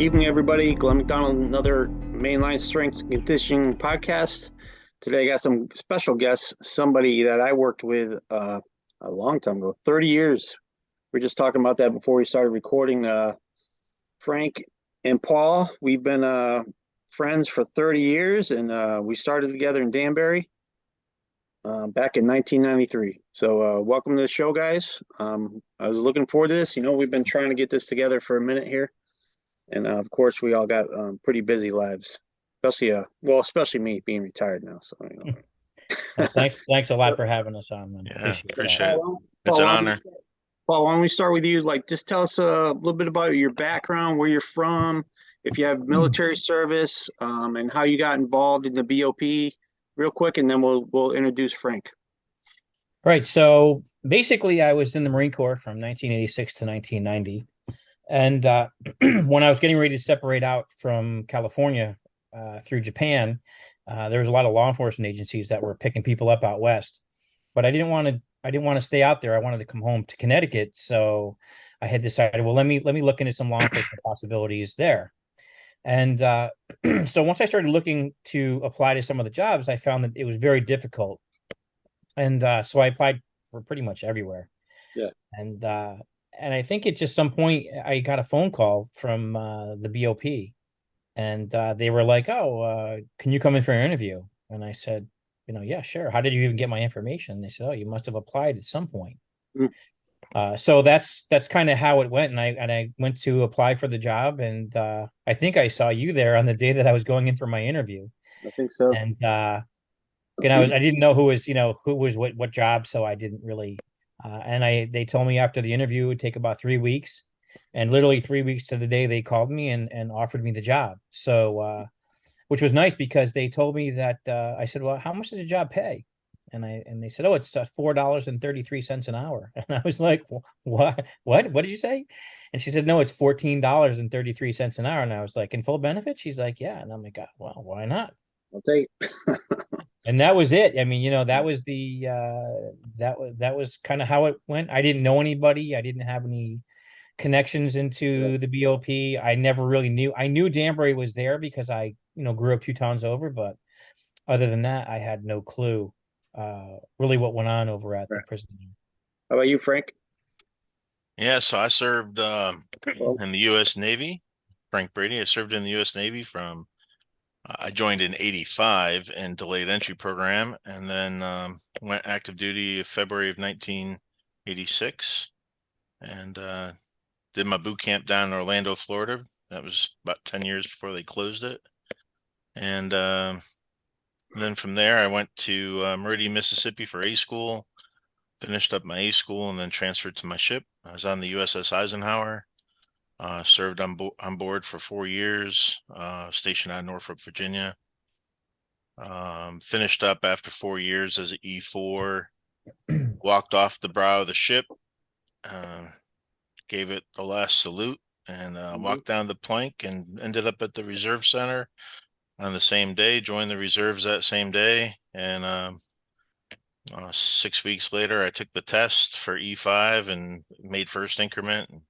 Evening, everybody. Glenn McDonald, another Mainline Strength and Conditioning podcast. Today, I got some special guests, somebody that I worked with a long time ago, 30 years. We are just talking about that before we started recording. Frank and Paul, we've been friends for 30 years, and we started together in Danbury back in 1993. So welcome to the show, guys. I was looking forward to this. We've been trying to get this together for a minute here. And of course, we all got pretty busy lives, especially me being retired now. So, Well, thanks a lot so for having us on, man. Yeah, Appreciate that. appreciate it. It's Paul, an why don't we honor. start, Paul, why don't we start with you? Like, just tell us a little bit about your background, where you're from, if you have military service, and how you got involved in the BOP, real quick, and then we'll introduce Frank. Right. So basically, I was in the Marine Corps from 1986 to 1990. And when I was getting ready to separate out from California through Japan, there was a lot of law enforcement agencies that were picking people up out west. But I didn't want to stay out there. I wanted to come home to Connecticut. So I had decided, well, let me look into some law enforcement possibilities there. And so once I started looking to apply to some of the jobs, I found that it was very difficult. And so I applied for pretty much everywhere. Yeah. And I think at just some point I got a phone call from the BOP, and they were like, "Oh, can you come in for an interview?" And I said, "Yeah, sure. How did you even get my information?" And they said, "Oh, you must have applied at some point." Mm. So that's kind of how it went, and I went to apply for the job, and I think I saw you there on the day that I was going in for my interview, I think so. and I didn't know who was what job, so I didn't really. And they told me after the interview it would take about 3 weeks, and literally 3 weeks to the day they called me and offered me the job. So, which was nice because they told me that I said, "Well, how much does the job pay?" And they said, "Oh, it's $4.33 an hour." And I was like, "What? What did you say?" And she said, "No, it's $14.33 an hour." And I was like, "In full benefit?" She's like, "Yeah." And I'm like, "Well, why not?" I'll take it. And that was it. I mean, that was that was kind of how it went. I didn't know anybody. I didn't have any connections Yeah. into the BOP. I never really knew. I knew Danbury was there because I, grew up two towns over, but other than that, I had no clue really what went on over at the Right. prison. How about you, Frank? Yeah, so I served Well, in the U.S. Navy. Frank Brady. I served in the U.S. Navy from I joined in '85 in delayed entry program, and then went active duty February of 1986, and did my boot camp down in Orlando, Florida. That was about 10 years before they closed it, and then from there I went to Meridian, Mississippi for A school. Finished up my A school and then transferred to my ship. I was on the USS Eisenhower. Served on board for 4 years. Stationed out of Norfolk, Virginia. Finished up after 4 years as an E4. Walked off the brow of the ship. Gave it the last salute and walked down the plank and ended up at the reserve center on the same day. Joined the reserves that same day, and 6 weeks later, I took the test for E5 and made first increment and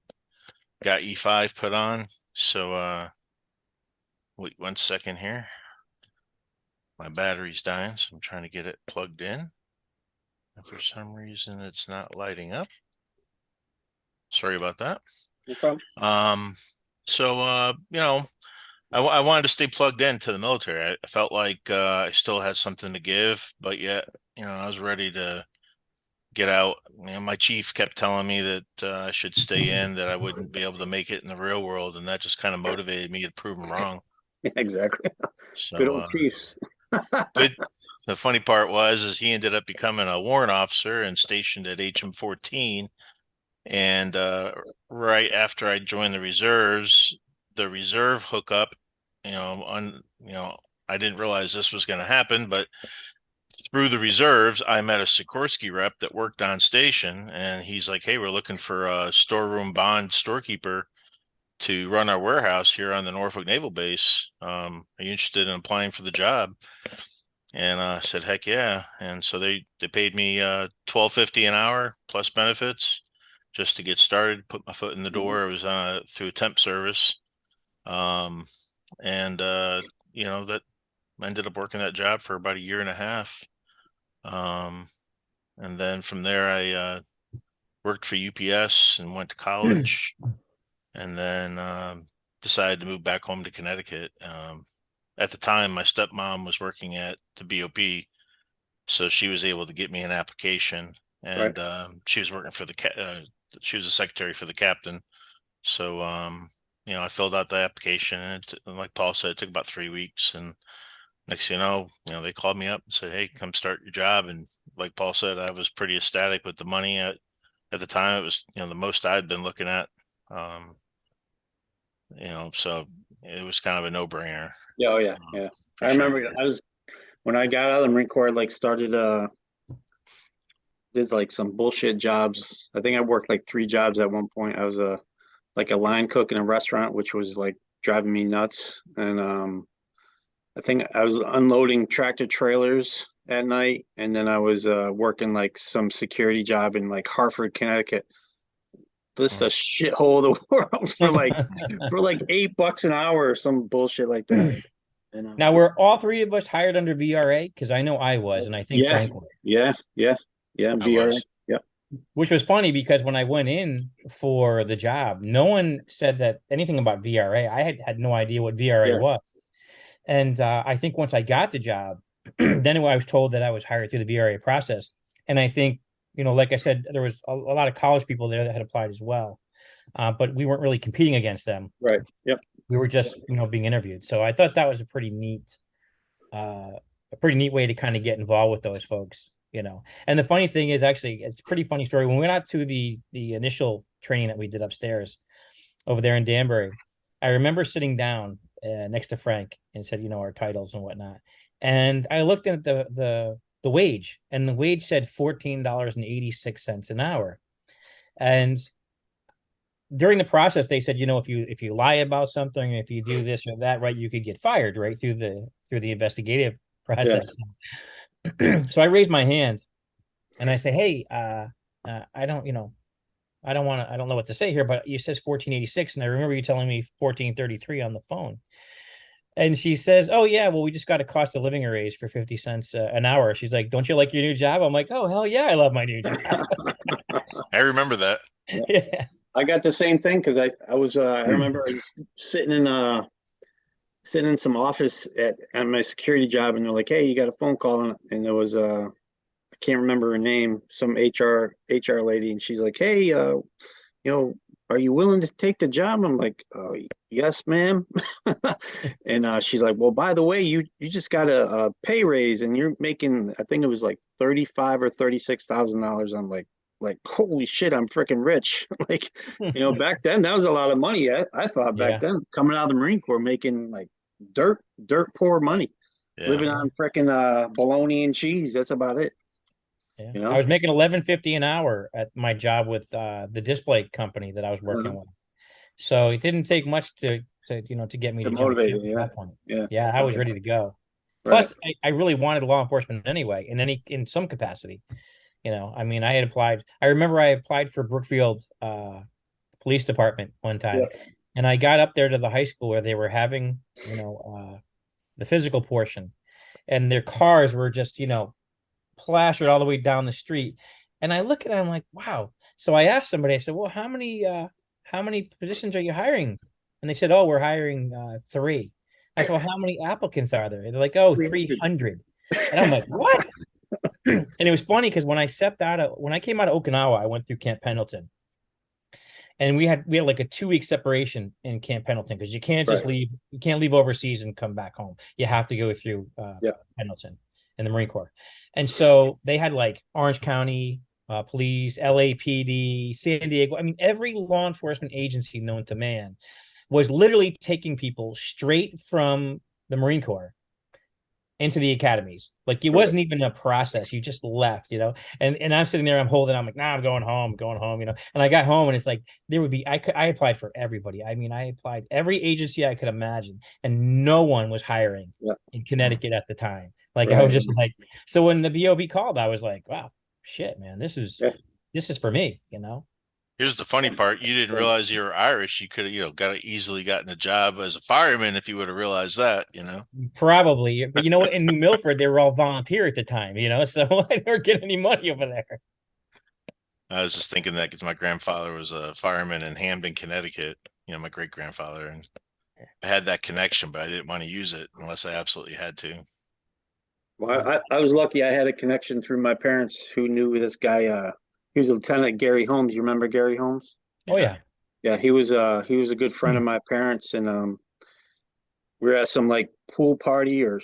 got E5 put on. So, wait 1 second here. My battery's dying, so I'm trying to get it plugged in. And for some reason, it's not lighting up. Sorry about that. no problem. So, I wanted to stay plugged into the military. I felt like I still had something to give, but yet, I was ready to get out. My chief kept telling me that I should stay in, that I wouldn't be able to make it in the real world, and that just kind of motivated me to prove him wrong. Yeah, exactly. Good So old Chiefs. good. The funny part is he ended up becoming a warrant officer and stationed at HM 14. And right after I joined the reserves, the reserve hookup, I didn't realize this was going to happen, but through the reserves, I met a Sikorsky rep that worked on station, and he's like, "Hey, we're looking for a storeroom bond storekeeper to run our warehouse here on the Norfolk Naval Base. Are you interested in applying for the job?" And I said, "Heck yeah!" And so they paid me $12.50 an hour plus benefits just to get started, put my foot in the door. It was through a temp service, Um, and that I ended up working that job for about a year and a half. And then from there, I worked for UPS and went to college, and then decided to move back home to Connecticut. At the time, my stepmom was working at the BOP, so she was able to get me an application, Right. and she was working for she was a secretary for the captain. So I filled out the application, and like Paul said, it took about 3 weeks, and next thing they called me up and said, "Hey, come start your job." And like Paul said, I was pretty ecstatic with the money at the time. It was the most I'd been looking at. Um, so it was kind of a no brainer. Yeah, oh yeah, yeah. I For sure. remember when I got out of the Marine Corps, like started did like some bullshit jobs. I think I worked like 3 jobs at one point. I was a line cook in a restaurant, which was like driving me nuts. And I think I was unloading tractor trailers at night, and then I was working like some security job in like Hartford, Connecticut. This the shithole of the world for like $8 an hour or some bullshit like that. And Now, were all three of us hired under VRA? Because I know I was, and I think yeah, Frank was. yeah, I VRA. was. Yeah, Which was funny because when I went in for the job, no one said that anything about VRA. I had no idea what VRA yeah, was. And I think once I got the job, then I was told that I was hired through the VRA process. And I think, like I said, there was a lot of college people there that had applied as well. But we weren't really competing against them. right. Yep. We were just, being interviewed. So I thought that was uh, a pretty neat way to kind of get involved with those folks. And the funny thing is, actually, it's a pretty funny story. When we went out to the initial training that we did upstairs over there in Danbury, I remember sitting down next to Frank and said, our titles and whatnot. And I looked at the wage, and the wage said $14.86 an hour. And during the process, they said, if you lie about something, if you do this or that, right, you could get fired, right, through the investigative Yeah. process. So I raised my hand and I say, hey, I don't, I don't know what to say here, but you says 1486, and I remember you telling me 1433 on the phone. And she says, oh yeah, well, we just got a cost of living raise for 50 cents an hour. She's like, don't you like your new job? I'm like, oh hell yeah, I love my new job. I remember that. Yeah. I got the same thing because I was I remember I was sitting in some office at my security job, and they're like, "Hey, you got a phone call," and there was I can't remember her name, some HR lady, and she's like, "Hey, are you willing to take the job?" I'm like, "Yes, ma'am." And she's like, "Well, by the way, you just got a pay raise, and you're making, I think it was like 35 or $36,000." I'm like, holy shit, I'm freaking rich. Like, back then that was a lot of money. I thought back Yeah. then, coming out of the Marine Corps, making like dirt poor money, Yeah. living on freaking bologna and cheese. That's about it. Yeah. You I know. was making 11.50 an hour at my job with the display company that I was working with. So it didn't take much to get me To to jump motivate ship you, at yeah, that point. yeah, Yeah, I was ready to go. right, Plus, I really wanted law enforcement anyway, in some capacity. I mean, I had applied. I remember I applied for Brookfield Police Department one yeah, time, and I got up there to the high school where they were having, the physical portion, and their cars were just, plastered all the way down the street. And I look at it, I'm like, wow. So I asked somebody, I said, well, how many positions are you hiring? And they said, oh, we're hiring 3. I said, well, how many applicants are there? And they're like, oh, 300. 300. And I'm like, what? And it was funny because when I came out of Okinawa, I went through Camp Pendleton. And we had like a 2-week separation in Camp Pendleton because Right, you can't leave overseas and come back home. You have to go through yeah, Pendleton in the Marine Corps. And so they had like Orange County police, LAPD, San Diego. I mean, every law enforcement agency known to man was literally taking people straight from the Marine Corps into the academies. Like it right, wasn't even a process. You just left. And I'm sitting there, I'm like, nah, I'm going home. And I got home and it's like there would be I applied for everybody. I mean, I applied every agency I could imagine, and no one was hiring yeah, in Connecticut at the time. Like I was right, just like, so when the BOB called, I was like, wow, shit, man, this is yeah. this is for me. Here's the funny part. You didn't realize you were Irish. You could have, easily gotten a job as a fireman if you would have realized that. Probably, but you know what? In New Milford, they were all volunteer at the time, so I never get any money over there. I was just thinking that because my grandfather was a fireman in Hamden, Connecticut, my great grandfather, and I had that connection, but I didn't want to use it unless I absolutely had to. Well, I was lucky. I had a connection through my parents who knew this guy. He was Lieutenant Gary Holmes. You remember Gary Holmes? Oh Yeah. yeah. Yeah, he was a good friend of my parents, and we were at some like pool party or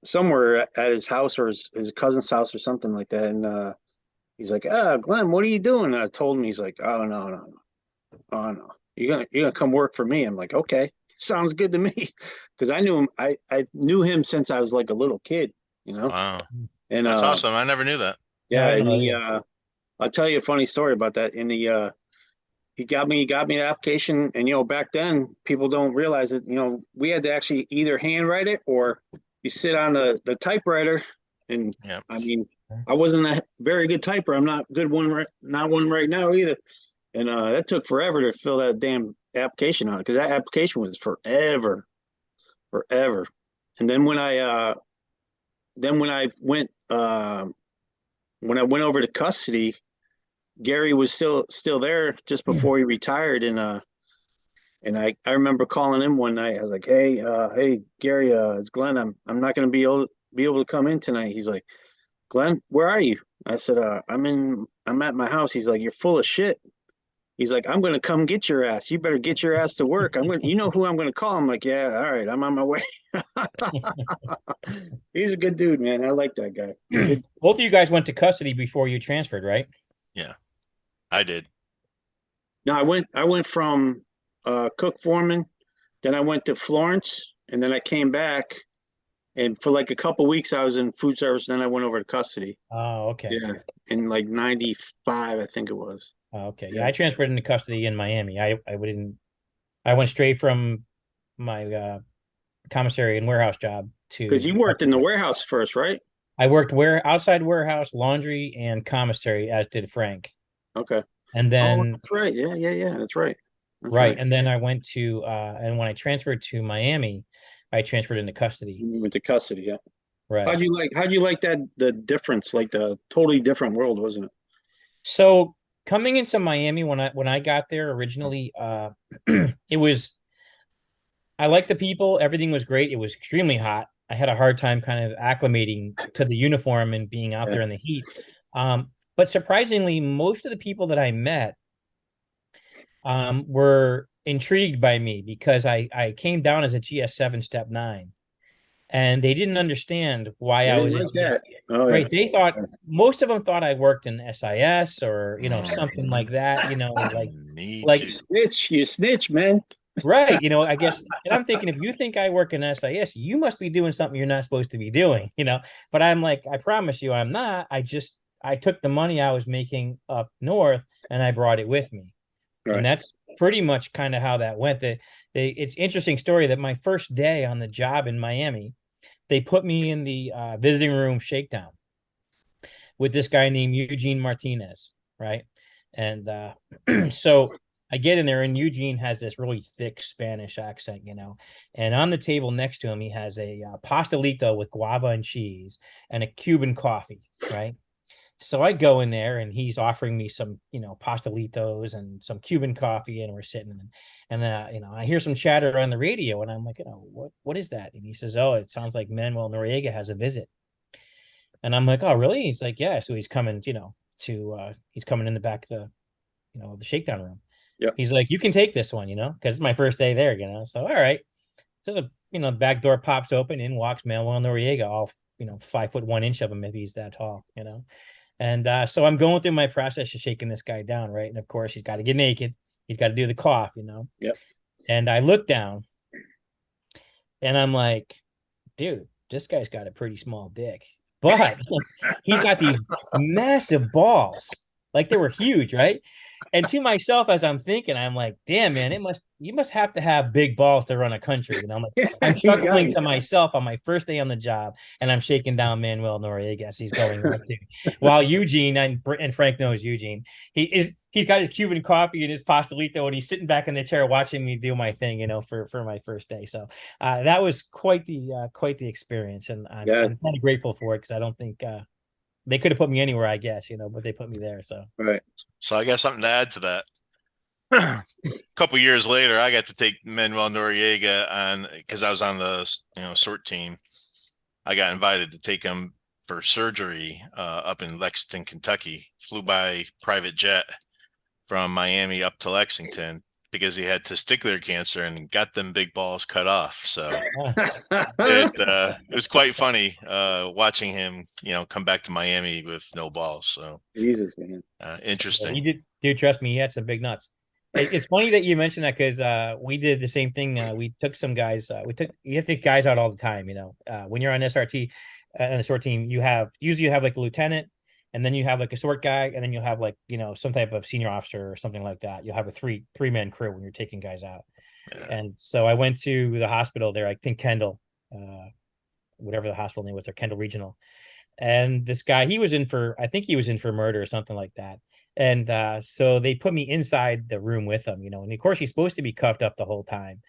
somewhere at his house or his cousin's house or something like that, and he's like, Glenn, what are you doing? And I told him. He's like, oh no, oh no, you're gonna come work for me. I'm like, okay, sounds good to me, because I knew him. I knew him since I was like a little kid, you know, Wow. and That's awesome. I never knew that. No, yeah, I don't and know he either. I'll tell you a funny story about that. In the he got me the application, and back then people don't realize it. We had to actually either handwrite it or you sit on the typewriter. And Yeah. I mean, I wasn't a very good typer. I'm not good one right, not one right now either. And that took forever to fill that damn application out because that application was forever, forever. And then when I went over to custody, Gary was still there just before he retired, and I remember calling him one night. I was like, hey Gary, it's Glenn. I'm not gonna be able to come in tonight. He's like, Glenn, where are you? I said, I'm at my house. He's like, you're full of shit. He's like, I'm gonna come get your ass. You better get your ass to work. You know who I'm gonna call. I'm like, yeah, all right, I'm on my way. He's a good dude, man. I like that guy. Good. Both of you guys went to custody before you transferred, right? Yeah. I did. No, I went from cook foreman, then I went to Florence, and then I came back, and for like a couple weeks I was in food service. Then I went over to custody. Oh, okay. Yeah, in like '95, I think it was. Oh, okay. Yeah, Yeah, I transferred into custody in Miami. I wouldn't. I went straight from my commissary and warehouse job because to you worked in the custody. warehouse first, right? I worked outside warehouse, laundry, and commissary, as did Frank. Okay. And Oh, then that's right. Yeah. That's right. That's right, right. and then I went to and when I transferred to Miami, I transferred into custody. You went to custody. Yeah. Right. How'd you like that the difference? Like the totally different world, wasn't it? So coming into Miami when I got there originally, it was I liked the people. Everything was great. It was extremely hot. I had a hard time kind of acclimating to the uniform and being out Yeah. there in the heat. But surprisingly, most of the people that I met were intrigued by me because I came down as a GS7 Step 9, and they didn't understand why They I didn't was in like that. Oh yeah. right. They thought most of them thought I worked in SIS or something Mhm. like that. Me Like too. You snitch, man. right. I guess, and I'm thinking if you think I work in SIS, you must be doing something you're not supposed to be doing. But I'm like, I promise you, I'm not. I took the money I was making up north and I brought it with me. And Right. that's pretty much kind of how that went. It's interesting story that my first day on the job in Miami, they put me in the visiting room shakedown with this guy named Eugene Martinez, right? And so I get in there, and Eugene has this really thick Spanish accent. And on the table next to him, he has a pastelito with guava and cheese and a Cuban coffee, right? So I go in there, and he's offering me some, pastelitos and some Cuban coffee, and we're sitting, and I hear some chatter on the radio, and I'm like, what is that? And he says, oh, it sounds like Manuel Noriega has a visit. And I'm like, oh, really? He's like, yeah. So he's coming, he's coming in the back of the shakedown room. Yeah. He's like, you can take this one, because it's my first day there. So, all right. So the back door pops open, in walks Manuel Noriega, all, 5'1" of him, maybe he's that tall. And so I'm going through my process of shaking this guy down, right? And of course, he's got to get naked. He's got to do the cough. Yep. And I look down and I'm like, dude, this guy's got a pretty small dick, but he's got these massive balls. Like they were huge, right? And to myself, as I'm thinking, I'm like, damn, man, you must have to have big balls to run a country. I'm like, I'm You got chuckling it. to myself on my first day on the job, and I'm shaking down Manuel Noriega as he's going out too. While Eugene and Frank knows Eugene, he's got his Cuban coffee and his pastelito, and he's sitting back in the chair watching me do my thing, for my first day. So that was quite the experience, and Yeah, I'm kind of grateful for it because I don't think they could have put me anywhere, I guess, but they put me there. So right. So I got something to add to that. A couple years later, I got to take Manuel Noriega on because I was on the sort team. I got invited to take him for surgery up in Lexington, Kentucky. Flew by private jet from Miami up to Lexington because he had testicular cancer and got them big balls cut off. So it was quite funny watching him, come back to Miami with no balls. So Jesus, man. yeah, interesting. he did. Dude, trust me, he had some big nuts. It's funny that you mentioned that because we did the same thing. We took some guys. You have to take guys out all the time. When you're on SRT and the sort team, you have like a lieutenant, and then you have like a sort guy, and then you'll have like some type of senior officer or something like that. You'll have a three-man crew when you're taking guys out. Yeah. And so I went to the hospital there. I think Kendall, whatever the hospital name was, there, Kendall Regional. And this guy, I think he was in for murder or something like that. And so they put me inside the room with him, and of course he's supposed to be cuffed up the whole time.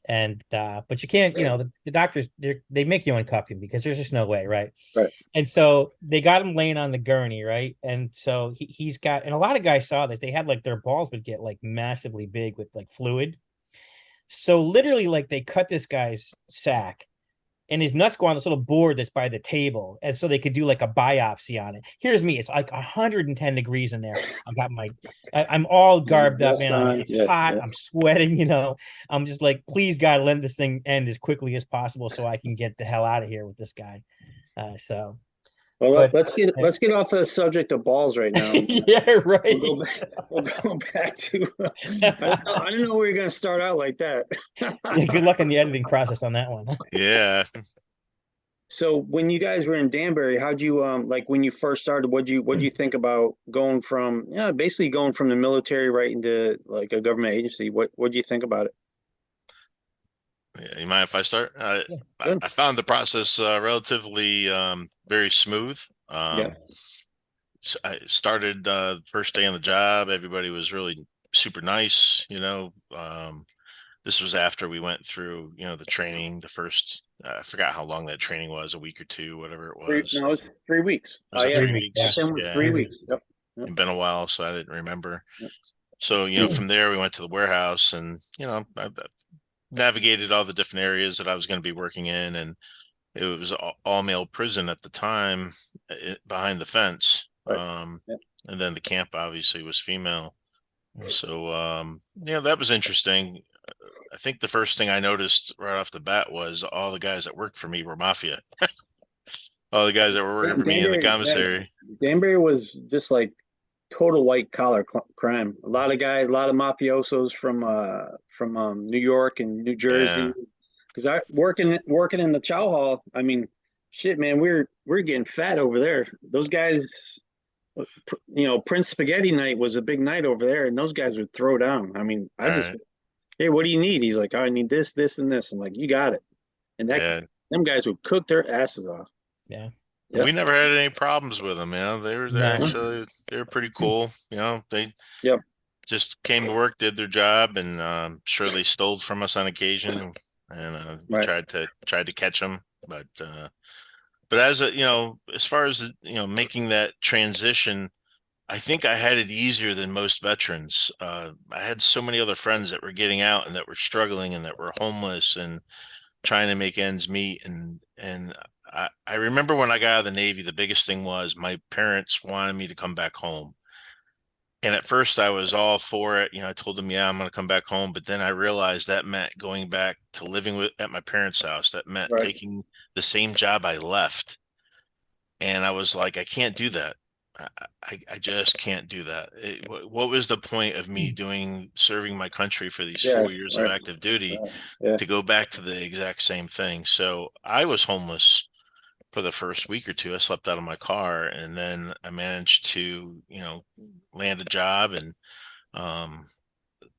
And but you can't, the doctors, they make you uncuff him because there's just no way, right? Right. And so they got him laying on the gurney, right? And so he's got, and a lot of guys saw this, they had like their balls would get like massively big with like fluid. So literally, like they cut this guy's sack and his nuts go on this little board that's by the table, and so they could do like a biopsy on it. Here's me; it's like 110 degrees in there. I'm all garbed up, Vest man. on. It's Yeah, hot. yeah. I'm sweating. I'm just like, please God, let this thing end as quickly as possible so I can get the hell out of here with this guy. So, Well, but let's get off the subject of balls right now. yeah, We'll right. go back. We'll go back to. I didn't know we were going to start out like that. Yeah, good luck in the editing process on that one. Yeah. So when you guys were in Danbury, how'd you like when you first started? What'd you think about going from basically going from the military right into like a government agency? What'd you think about it? Yeah, you mind if I start? Yeah, Good. I found the process relatively very smooth. Yeah. I started first day on the job. Everybody was really super nice. This was after we went through, the training, the first, I forgot how long that training was, a week or two, whatever it was. No, it's 3 weeks. Was it Yeah, 3 weeks? yeah. SM was Yeah. 3 weeks. Yep. Yep. It's been a while, so I didn't remember. Yep. So, from there we went to the warehouse and, I navigated all the different areas that I was going to be working in. And it was all male prison at the time behind the fence. Right. Yep. And then the camp obviously was female. So, that was interesting. I think the first thing I noticed right off the bat was all the guys that worked for me were mafia. All the guys that were working for me in the commissary. Danbury was just like total white collar crime. A lot of guys, a lot of mafiosos from New York and New Jersey. Yeah. Because I working in the chow hall. I mean, shit, man, we're getting fat over there. Those guys, Prince Spaghetti Night was a big night over there, and those guys would throw down. I mean, All right. hey, what do you need? He's like, oh, I need this, this, and this. I'm like, you got it. And Yeah. them guys would cook their asses off. Yeah. Yep. We never had any problems with them. No. They were pretty cool. They Yep. just came to work, did their job, and sure they stole from us on occasion, and we Right. tried to catch them. But as far as making that transition, I think I had it easier than most veterans. I had so many other friends that were getting out and that were struggling and that were homeless and trying to make ends meet. And I remember when I got out of the Navy, the biggest thing was my parents wanted me to come back home. And at first I was all for it. I told them, yeah, I'm going to come back home. But then I realized that meant going back to living at my parents' house. That meant Right. taking the same job I left. And I was like, I can't do that. I just can't do that. What was the point of me serving my country for these 4 years of Right. active duty Yeah. to go back to the exact same thing? So I was homeless for the first week or two. I slept out of my car, and then I managed to, land a job and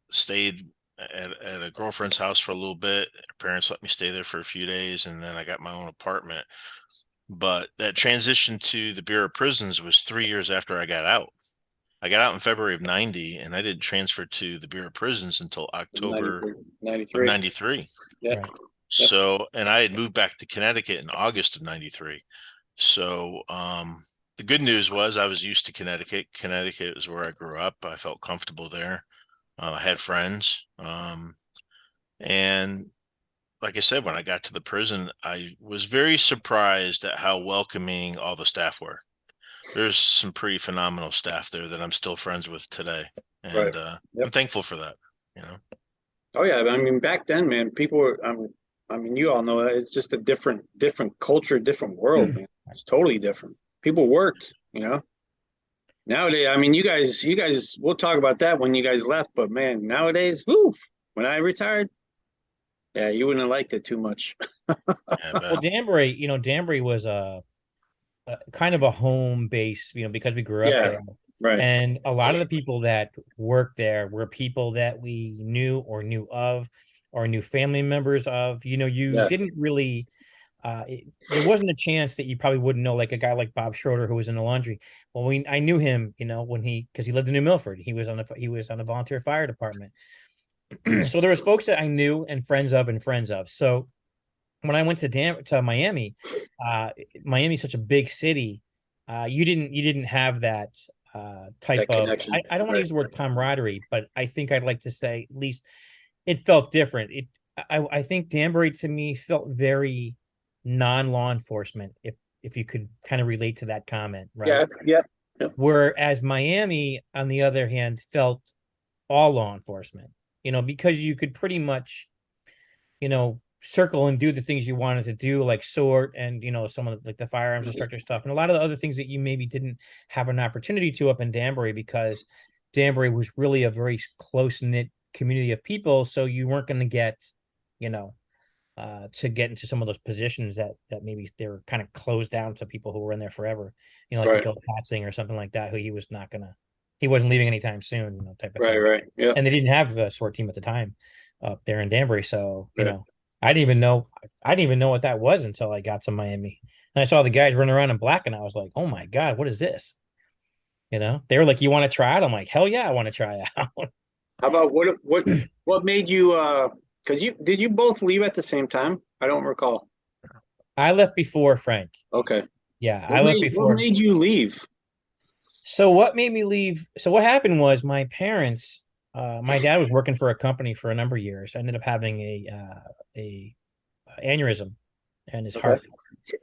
Stayed at a girlfriend's house for a little bit. Her parents let me stay there for a few days, and then I got my own apartment. But that transition to the Bureau of Prisons was 3 years after I got out. I got out in February of 90, and I didn't transfer to the Bureau of Prisons until October 93. of 93. Yeah. Right. So, and I had moved back to Connecticut in August of 93. So, the good news was I was used to Connecticut. Connecticut is where I grew up. I felt comfortable there. I had friends. And like I said, when I got to the prison, I was very surprised at how welcoming all the staff were. There's some pretty phenomenal staff there that I'm still friends with today. Right. And Yep. I'm thankful for that, Oh yeah, I mean back then, man, people were. I mean, you all know that it's just a different culture, different world, man. It's totally different. People worked, you know. Nowadays, I mean, you guys, we'll talk about that when you guys left, but man, nowadays, woo, when I retired, yeah, you wouldn't have liked it too much. Yeah, Well, Danbury was a kind of a home base, because we grew up Yeah, there. right, And a lot of the people that worked there were people that we knew or knew of or knew family members of. You yeah, didn't really there wasn't a chance that you probably wouldn't know, like a guy like Bob Schroeder who was in the laundry. Well, I knew him, when because he lived in New Milford. He was on the volunteer fire department. So there was folks that I knew and friends of. So when I went to Miami, Miami's such a big city. You didn't have that type that of, connection, I don't want to right, use the word camaraderie, but I think I'd like to say at least it felt different. I think Danbury to me felt very non-law enforcement, if you could kind of relate to that comment, right? yeah, yeah, yeah, Whereas Miami, on the other hand, felt all law enforcement, because you could pretty much, circle and do the things you wanted to do, like sort and, some of like the firearms instructor stuff and a lot of the other things that you maybe didn't have an opportunity to up in Danbury, because Danbury was really a very close knit community of people. So you weren't going to get, you know, to get into some of those positions that maybe they were kind of closed down to people who were in there forever, like a right, Bill Patzing or something like that, who he wasn't leaving anytime soon, type of right, thing. right, yeah, And they didn't have a SWAT team at the time up there in Danbury. So, right. I didn't even know what that was until I got to Miami. And I saw the guys running around in black and I was like, oh my God, what is this? They were like, you want to try it? I'm like, hell yeah, I want to try it out. How about what made you? Because you both leave at the same time? I don't recall. I left before Frank. Okay, Yeah, I left what before. made you leave? So what made me leave? So what happened was my parents, my dad was working for a company for a number of years. I ended up having a aneurysm in his Okay, heart.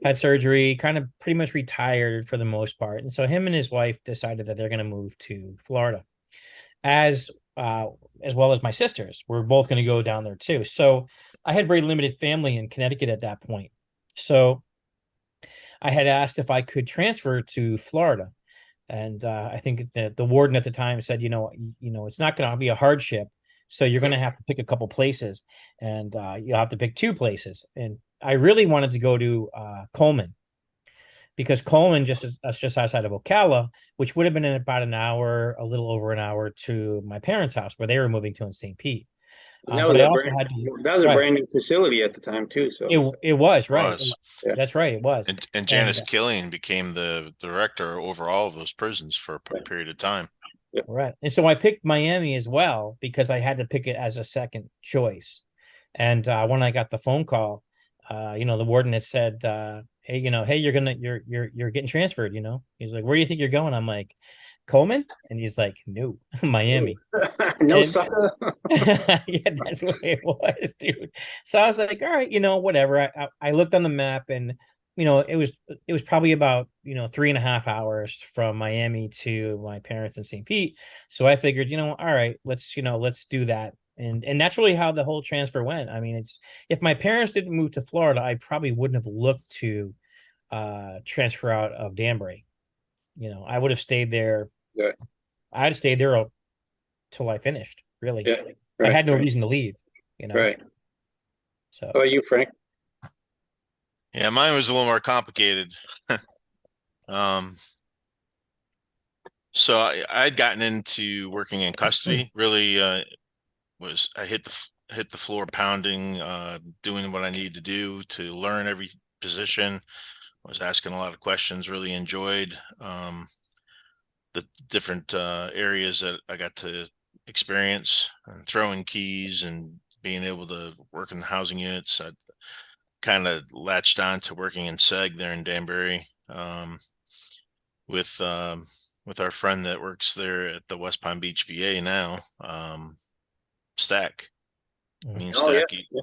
Had surgery, kind of pretty much retired for the most part. And so him and his wife decided that they're going to move to Florida, as uh, as well as my sisters. We're both going to go down there too. So I had very limited family in Connecticut at that point. So I had asked if I could transfer to Florida. And I think the warden at the time said, it's not going to be a hardship. So you're going to have to pick a couple places, and you'll have to pick two places. And I really wanted to go to Coleman, because Coleman just outside of Ocala, which would have been in about an hour, a little over an hour to my parents' house where they were moving to in St. Pete. and But I also had to, that was a right. brand new facility at the time too. So It was right. was. yeah, That's right. It was. And And Janice Killian became the director over all of those prisons for a period of time. yeah. right. And so I picked Miami as well because I had to pick it as a second choice. And when I got the phone call, the warden had said, "Hey, hey, you're getting transferred." He's like, "Where do you think you're going?" I'm like, "Coleman," and he's like, "No, Miami." No And sucker. yeah, that's what it was, dude. So I was like, all right, whatever. I looked on the map, and it was probably about 3.5 hours from Miami to my parents in St. Pete. So I figured, all right, let's do that. And that's really how the whole transfer went. I mean, it's if my parents didn't move to Florida, I probably wouldn't have looked to transfer out of Danbury. I would have stayed there. Yeah, I'd stayed there till I finished, really. yeah, I right, had no right, reason to leave, you know. right. How So about you, Frank? Yeah, mine was a little more complicated. Um, So I'd gotten into working in custody. Really, was I hit the floor pounding, doing what I needed to do to learn every position. Was asking a lot of questions. Really enjoyed the different areas that I got to experience, and throwing keys and being able to work in the housing units. I kind of latched on to working in SEG there in Danbury, with with our friend that works there at the West Palm Beach VA now, Stack. Me and Oh yeah, yeah.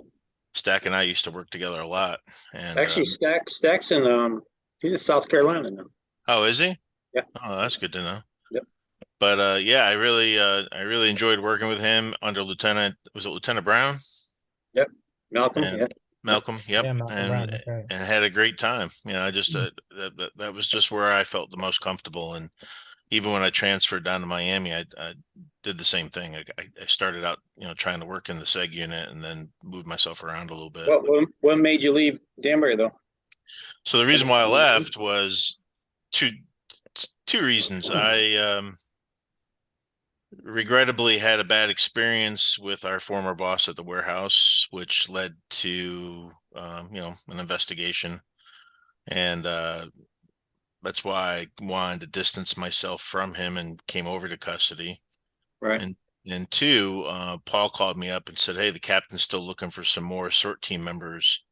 Stack and I used to work together a lot. And Actually, Stacks in he's in South Carolina now. oh, is he? Yeah. Oh, that's good to know. Yep. But yeah, I really enjoyed working with him under Lieutenant Brown? Yep. Malcolm. And Yeah. Yep. Malcolm, yep, Yeah, Malcolm Brown. That's right. and had a great time. You know, I just Mm. that was just where I felt the most comfortable. And even when I transferred down to Miami, I did the same thing. I started out, you know, trying to work in the SEG unit, and then moved myself around a little bit. What made you leave Danbury though? So the reason why I left was two two reasons. I regrettably had a bad experience with our former boss at the warehouse, which led to you know, an investigation. And that's why I wanted to distance myself from him and came over to custody. Right. And two, Paul called me up and said, "Hey, the captain's still looking for some more sort team members."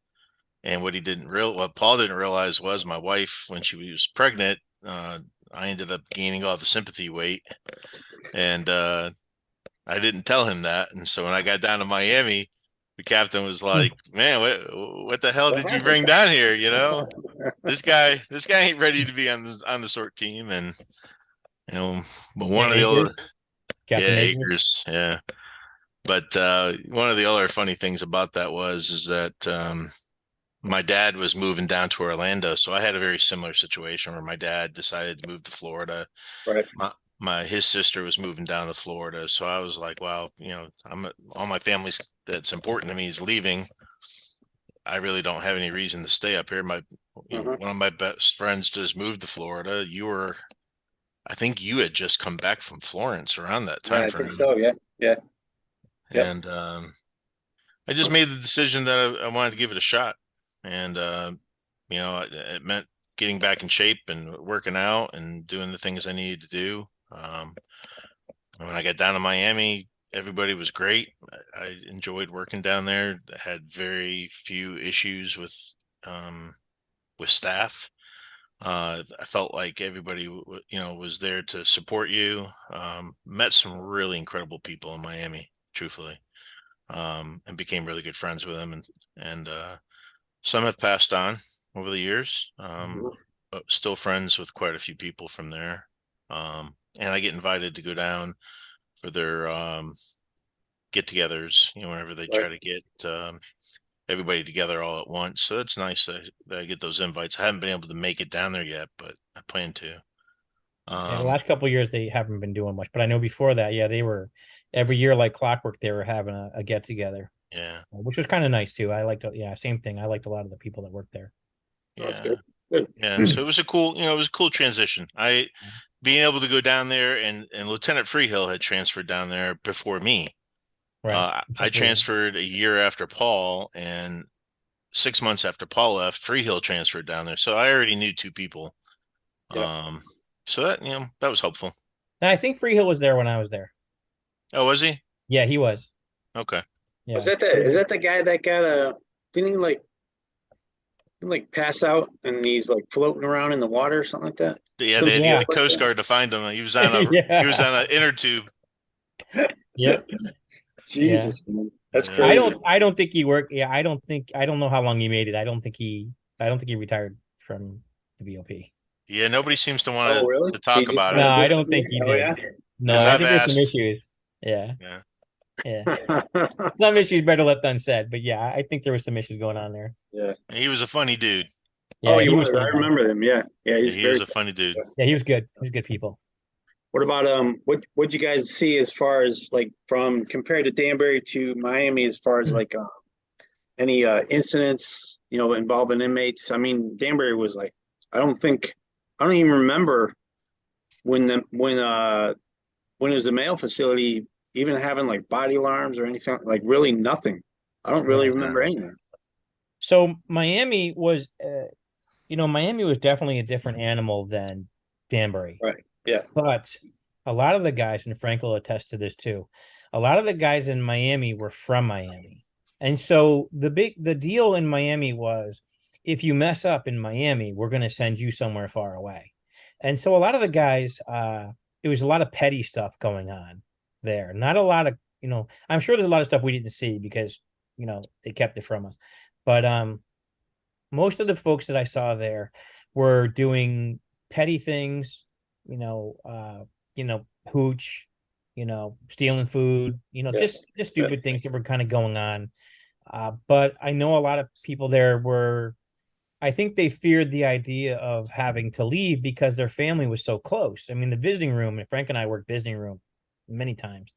And what Paul didn't realize was my wife, when she was pregnant, I ended up gaining all the sympathy weight, and I didn't tell him that. And so when I got down to Miami, the captain was like, "Man, what the hell What did you happened? bring down here? You know, this guy ain't ready to be on the sort team." And you know, but one of the other, Akers, Captain yeah, Akers. Akers, yeah. But one of the other funny things about that is that my dad was moving down to Orlando, so I had a very similar situation where my dad decided to move to Florida. Right. My his sister was moving down to Florida, so I was like, "Well, you know, all my family's that's important to me is leaving. I really don't have any reason to stay up here." Uh-huh. One of my best friends just moved to Florida. I think you had just come back from Florence around that Yeah, time I think frame, so. Yeah. Yeah. Yep. and I just made the decision that I wanted to give it a shot. And you know, it meant getting back in shape and working out and doing the things I needed to do. And when I got down to Miami, everybody was great. I enjoyed working down there. I had very few issues um, with staff. I felt like everybody, you know, was there to support you. Met some really incredible people in Miami, truthfully, and became really good friends with them. And some have passed on over the years, Mhm. but still friends with quite a few people from there. And I get invited to go down for their get-togethers, you know, whenever they Right. try to get everybody together all at once. So that's nice that I get those invites. I haven't been able to make it down there yet, but I plan to. Yeah, the Um, last couple of years they haven't been doing much, but I know before that, yeah, they were every year like clockwork. They were having a get together, yeah, which was kind of nice too. I liked, yeah, same thing. I liked a lot of the people that worked there. Oh, that's yeah, good. Good. yeah. So it was a cool, you know, it was a cool transition. I being able to go down there, and Lieutenant Freehill had transferred down there before me. Right. I transferred a year after Paul, and 6 months after Paul left, Freehill transferred down there. So I already knew two people. Yeah. Um, so that, you know, that was helpful. And I think Freehill was there when I was there. Oh, was he? Yeah, he was. Okay. Was Yeah. that the is that the guy that got didn't he like pass out and he's like floating around in the water or something like that? Yeah, they Some had to get Yeah. the like Coast that? Guard to find him. He was Yeah. on an inner tube. Yep. Yeah. Jesus, man. That's Yeah. crazy. I don't think he worked. Yeah, I don't know how long he made it. I don't think he retired from the BOP. Yeah, nobody seems to Oh, want really? to He talk just about No, it kind of I don't disappeared? think he Oh, yeah? did. No, because I I've think there's some asked. issues. Yeah. Yeah. Yeah. Some issues better left unsaid, but yeah, I think there was some issues going on there. Yeah. He was a funny dude. Oh, Yeah, he he was was. funny I guy. remember him. Yeah. Yeah, Yeah, he's he was very a funny dude. Yeah, he was good. He was good people. What about what'd you guys see as far as like from compared to Danbury to Miami as far as like any incidents, you know, involving inmates? I mean, Danbury was like I don't even remember when it was the mail facility, even having like body alarms or anything, like really nothing. I don't really Yeah. remember Yeah. anything. So Miami was definitely a different animal than Danbury. Right. Yeah. But a lot of the guys, and Frank will attest to this too, a lot of the guys in Miami were from Miami. And so the deal in Miami was if you mess up in Miami, we're going to send you somewhere far away. And so a lot of the guys, it was a lot of petty stuff going on there. Not a lot of, I'm sure there's a lot of stuff we didn't see because, they kept it from us. But most of the folks that I saw there were doing petty things, you know, uh, hooch, stealing food, Yeah. just Yeah. stupid things that were kind of going on. But I know a lot of people there were, I think they feared the idea of having to leave because their family was so close. I mean, the visiting room, and Frank and I worked visiting room many times,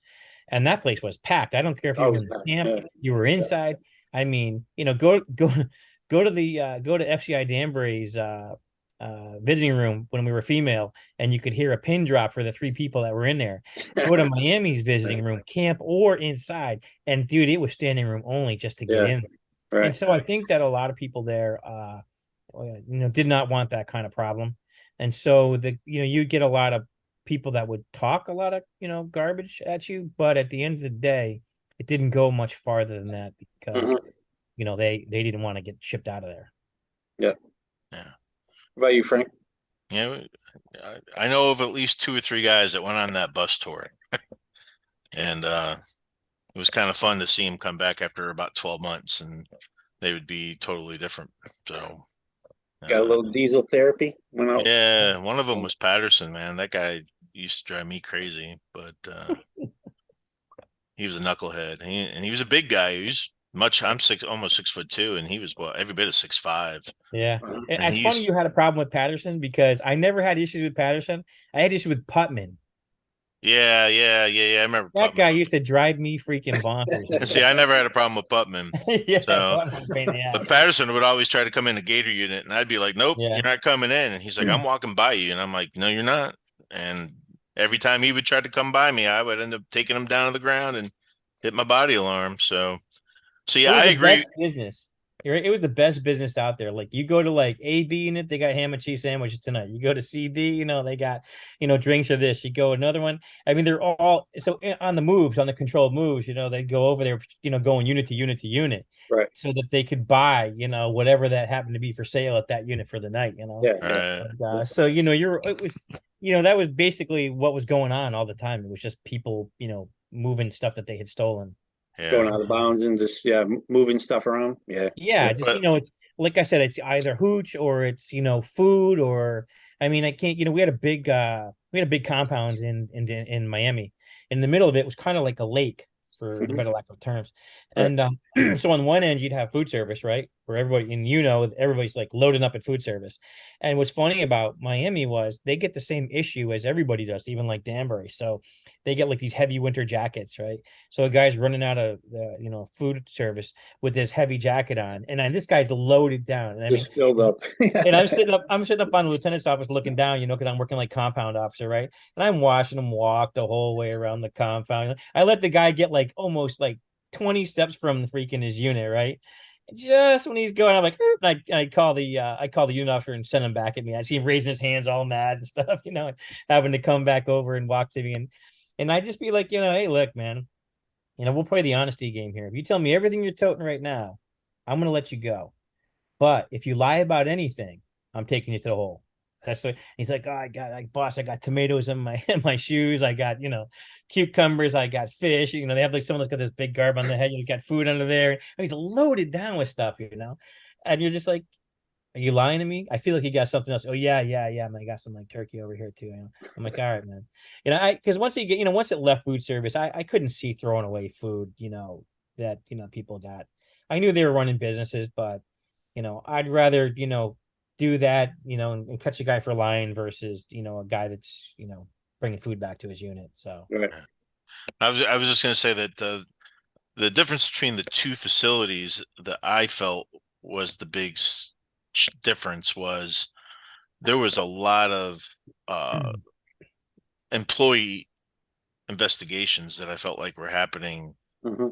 and that place was packed. I don't care if you were Always in that. the camp, Yeah. you were Yeah. inside. I mean, go to FCI Danbury's visiting room when we were female, and you could hear a pin drop for the three people that were in there. Go to Miami's visiting room, camp or inside, and dude, it was standing room only just to get Yeah. in. And Right. so I think that a lot of people there, did not want that kind of problem. And so you get a lot of people that would talk a lot of, garbage at you, but at the end of the day, it didn't go much farther than that because, Hmm. they didn't want to get shipped out of there. Yeah. Yeah. What about you, Frank? Yeah. I know of at least 2 or 3 guys that went on that bus tour, and it was kind of fun to see them come back after about 12 months, and they would be totally different. So, Got a uh, little diesel therapy. Went out. yeah, one of them was Patterson, man. That guy used to drive me crazy, but he was a knucklehead. And he was a big guy. He was much. I'm almost 6'2", and he was well every bit of 6'5". Yeah. Uh-huh. And It's funny he's you had a problem with Patterson because I never had issues with Patterson. I had issues with Putman. yeah, yeah, yeah, yeah. I remember That Putman. guy used to drive me freaking bonkers, And dude. see, I never had a problem with Putman. Yeah, So, Putman was a pain in the but ass. Patterson would always try to come in a Gator unit, and I'd be like, "Nope, Yeah. you're not coming in." And he's like, "I'm walking by you," and I'm like, "No, you're not." And every time he would try to come by me, I would end up taking him down to the ground and hit my body alarm. So It yeah, was I the best agree. business. It was the best business out there. Like you go to like AB unit, they got ham and cheese sandwiches tonight. You go to CD, they got, drinks or this. You go another one. I mean, they're all so on the moves, on the controlled moves, they go over there, going unit to unit to unit Right. so that they could buy, whatever that happened to be for sale at that unit for the night. Yeah. Yeah. Uh, So, it was, that was basically what was going on all the time. It was just people, moving stuff that they had stolen. yeah, Going out of bounds and just moving stuff around. Yeah. Yeah. Yeah, just but it's like I said, it's either hooch or it's food or I mean I can't we had a big compound in Miami. In the middle of it was kind of like a lake for the Mhm. better lack of terms. Right. And so on one end you'd have food service, right? Where everybody and everybody's like loading up at food service. And what's funny about Miami was they get the same issue as everybody does, even like Danbury. So they get like these heavy winter jackets, right? So a guy's running out of the food service with this heavy jacket on, and this guy's loaded down. And I mean, Just filled up. and I'm sitting up on the lieutenant's office looking down, because I'm working like compound officer, right? And I'm watching him walk the whole way around the compound. I let the guy get like almost like 20 steps from the freaking his unit, right? Just when he's going, I'm like, and I call the unit officer and send him back at me. I see him raising his hands all mad and stuff, having to come back over and walk to me, and I just be like, hey, look, man, we'll play the honesty game here. If you tell me everything you're toting right now, I'm gonna let you go. But if you lie about anything, I'm taking you to the hole. That's what he's like. Oh, I got like boss. I got tomatoes in my in my shoes. I got cucumbers. I got fish. They have like someone that's got this big garb on the head. You got food under there. And he's loaded down with stuff. And you're just like, are you lying to me? I feel like you got something else. Oh yeah, yeah, yeah. Man, I got some like turkey over here too. I'm like, all right, man. Because once it left food service, I couldn't see throwing away food. That people got. I knew they were running businesses, but I'd rather do that and catch a guy for lying versus a guy that's bringing food back to his unit. So Right. I was just gonna say that the difference between the two facilities that I felt was the big difference was there was a lot of uh employee investigations that I felt like were happening Hmm.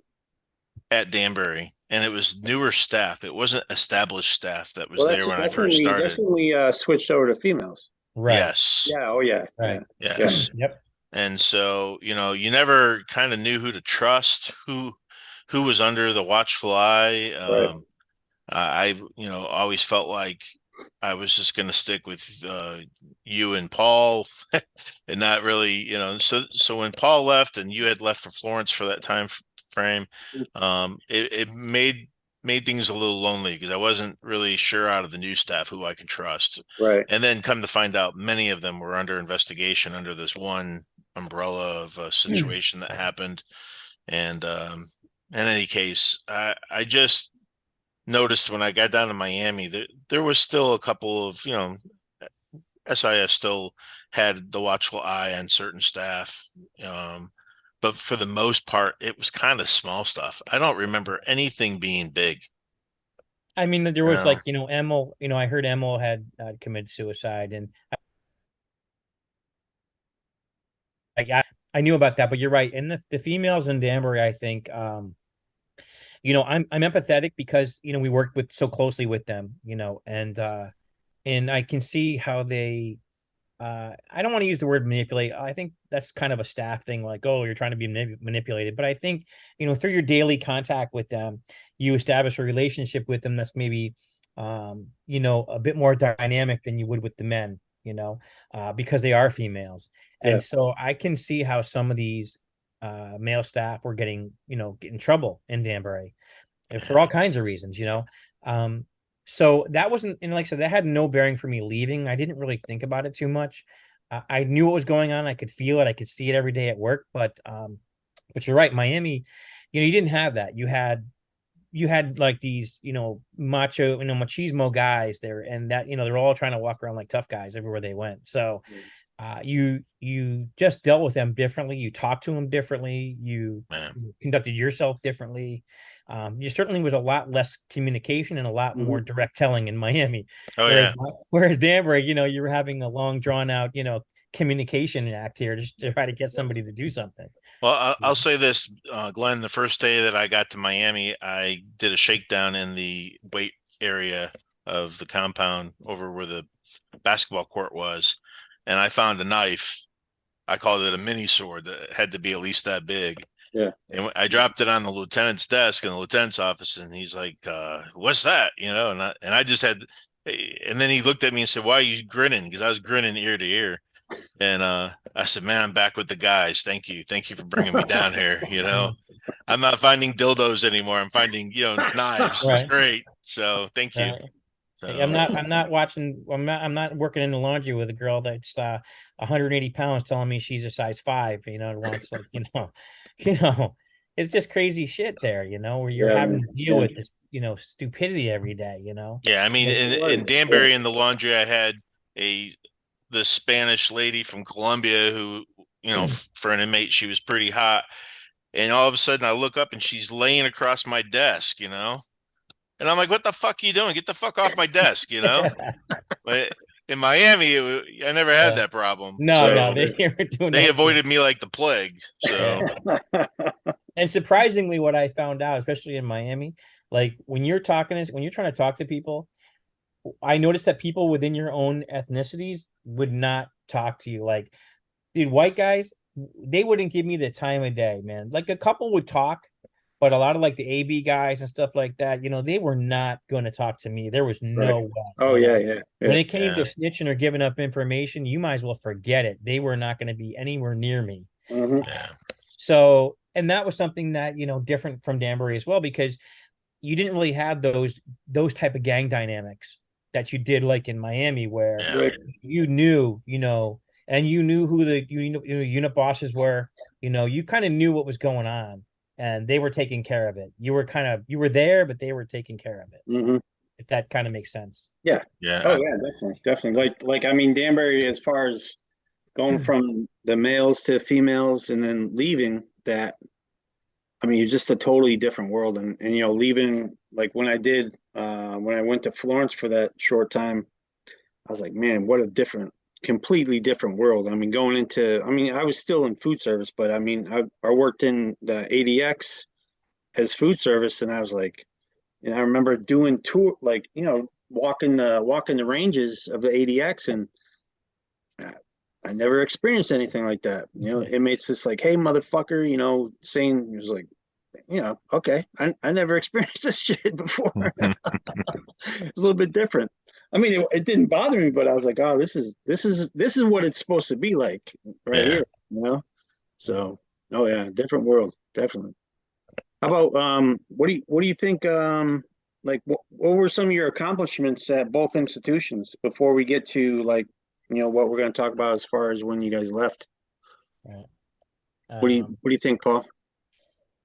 at Danbury, and it was newer staff. It wasn't established staff that was Well, there when I that's when first started. we switched over to females. Right. Yes, Yeah. Oh yeah. Yeah. Right. Yeah. yes. Yep. And so, you never kind of knew who to trust, who was under the watchful eye. Right. Always felt like I was just going to stick with you and Paul, and not really, So when Paul left and you had left for Florence for that time frame, it made things a little lonely because I wasn't really sure out of the new staff who I can trust. Right. And then come to find out, many of them were under investigation under this one umbrella of a situation that happened. And in any case, I just noticed when I got down to Miami that there was still a couple of, SIS still had the watchful eye on certain staff. But for the most part, it was kind of small stuff. I don't remember anything being big. I mean, there You was know? like, Emil, I heard Emil had committed suicide, and I knew about that, but you're right. And the females in Danbury, I think, I'm empathetic because, we worked with so closely with them, and I can see how they I don't want to use the word manipulate. I think that's kind of a staff thing, like, oh, you're trying to be manipulated. But I think, through your daily contact with them, you establish a relationship with them that's maybe, a bit more dynamic than you would with the men, because they are females. Yeah. And so I can see how some of these male staff were get in trouble in Danbury for all Yeah. kinds of reasons. Um, so that wasn't, and like I said, that had no bearing for me leaving. I didn't really think about it too much. I knew what was going on. I could feel it. I could see it every day at work. But you're right, Miami, you didn't have that. You had like these, macho, machismo guys there, and that, they're all trying to walk around like tough guys everywhere they went. So you just dealt with them differently. You talked to them differently. You Man. conducted yourself differently. You certainly was a lot less communication and a lot more Hmm. direct telling in Miami, Oh whereas yeah. whereas Danbury, you were having a long drawn out, communication act here just to try to get somebody to do something. Well, I'll say this, Glenn. The first day that I got to Miami, I did a shakedown in the weight area of the compound over where the basketball court was, and I found a knife. I called it a mini sword that had to be at least that big. Yeah. And I dropped it on the lieutenant's desk in the lieutenant's office, and he's like, "What's that?" And I just had, and then he looked at me and said, "Why are you grinning?" Because I was grinning ear to ear. And I said, "Man, I'm back with the guys. Thank you for bringing me down here. I'm not finding dildos anymore. I'm finding knives. It's Right. great. So thank you." Right. I'm So not. I'm not watching. I'm not working in the laundry with a girl that's 180 pounds telling me she's a size 5. And wants like you know, it's just crazy shit there. Where you're Yeah, having man. to deal Yeah. with this, stupidity every day. yeah, I mean, Like, It in was. Yeah. Danbury in the laundry, I had a the Spanish lady from Colombia who, for an inmate, she was pretty hot. And all of a sudden, I look up and she's laying across my desk. And I'm like, "What the fuck are you doing? Get the fuck off my desk." But in Miami, I never had that problem. no, So they were doing they that shit. avoided me like the plague. So And surprisingly, what I found out, especially in Miami, like when you're when you're trying to talk to people, I noticed that people within your own ethnicities would not talk to you. Like, dude, white guys, they wouldn't give me the time of day, man. Like a couple would talk, but a lot of like the AB guys and stuff like that, they were not going to talk to me. There was Right. no way, Oh yeah, yeah, When yeah. it came to yeah, snitching or giving up information, you might as well forget it. They were not going to be anywhere near me. Hmm. yeah, So, and that was something that, different from Danbury as well, because you didn't really have those type of gang dynamics that you did like in Miami, where yeah, Right. you knew, and you knew who the unit bosses were. You kind of knew what was going on, and they were taking care of it. You were there, but they were taking care of it. Hmm. If that kind of makes sense. Yeah. Oh yeah, yeah, definitely, definitely. Like I mean, Danbury, as far as going from the males to females and then leaving that, I mean, it's just a totally different world. And leaving like when I went to Florence for that short time, I was like, man, what a different completely different world. I mean, going into, I mean, I was still in food service, but I mean, I worked in the ADX as food service, and I was like, and I remember doing tour, like, walking the ranges of the ADX, and I, I never experienced anything like that. Inmates just like, hey, motherfucker, saying it was like, okay, I never experienced this shit before. It's a little bit different. I mean, it didn't bother me, but I was like, oh, this is what it's supposed to be like right Yeah. here, So, oh yeah, different world, definitely. How about what do you think like what were some of your accomplishments at both institutions before we get to like, what we're going to talk about as far as when you guys left? Right. What do you think, Paul?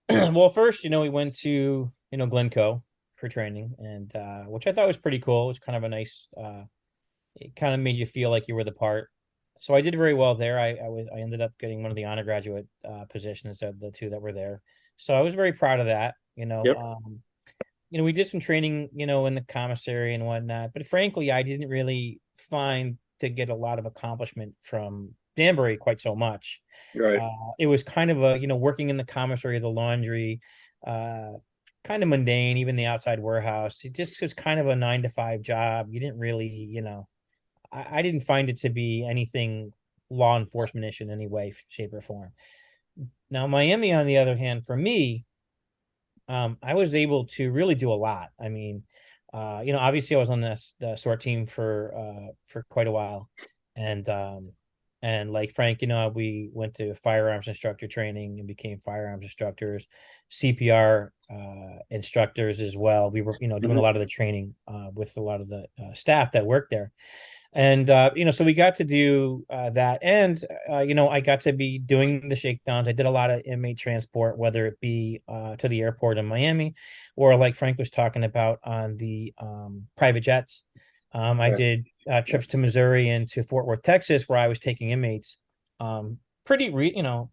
Well, first, we went to, Glencoe for training, and which I thought was pretty cool. It was kind of a nice, it kind of made you feel like you were the part. So I did very well there. I ended up getting one of the honor graduate positions of the two that were there. So I was very proud of that. Yep. We did some training, in the commissary and whatnot, but frankly, I didn't really find to get a lot of accomplishment from Danbury quite so much. Right. It was kind of a, working in the commissary, the laundry, uh, kind of mundane, even the outside warehouse. It just was kind of a 9 to 5 job. You didn't really, I didn't find it to be anything law enforcement-ish in any way, shape, or form. Now, Miami, on the other hand, for me, I was able to really do a lot. I mean, obviously I was on the SORT team for quite a while, and like Frank, we went to firearms instructor training and became firearms instructors, CPR instructors as well. We were, doing a Mhm. lot of the training with a lot of the staff that worked there. And so we got to do that, and I got to be doing the shakedowns. I did a lot of inmate transport, whether it be to the airport in Miami, or like Frank was talking about on the private jets. I Right. did Yep. trips to Missouri and to Fort Worth, Texas, where I was taking inmates. Pretty, I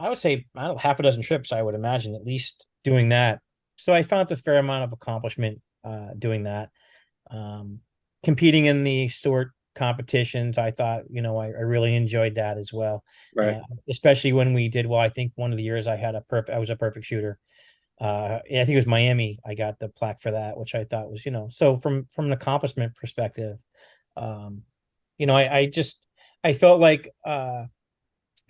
would say I don't know, half a dozen trips. I would imagine at least doing that. So I found a fair amount of accomplishment doing that. Um, Competing in the sort competitions, I thought, I really enjoyed that as well. Right. Especially when we did well. I think one of the years I was a perfect shooter. I think it was Miami. I got the plaque for that, which I thought was, so from an accomplishment perspective, um, I felt like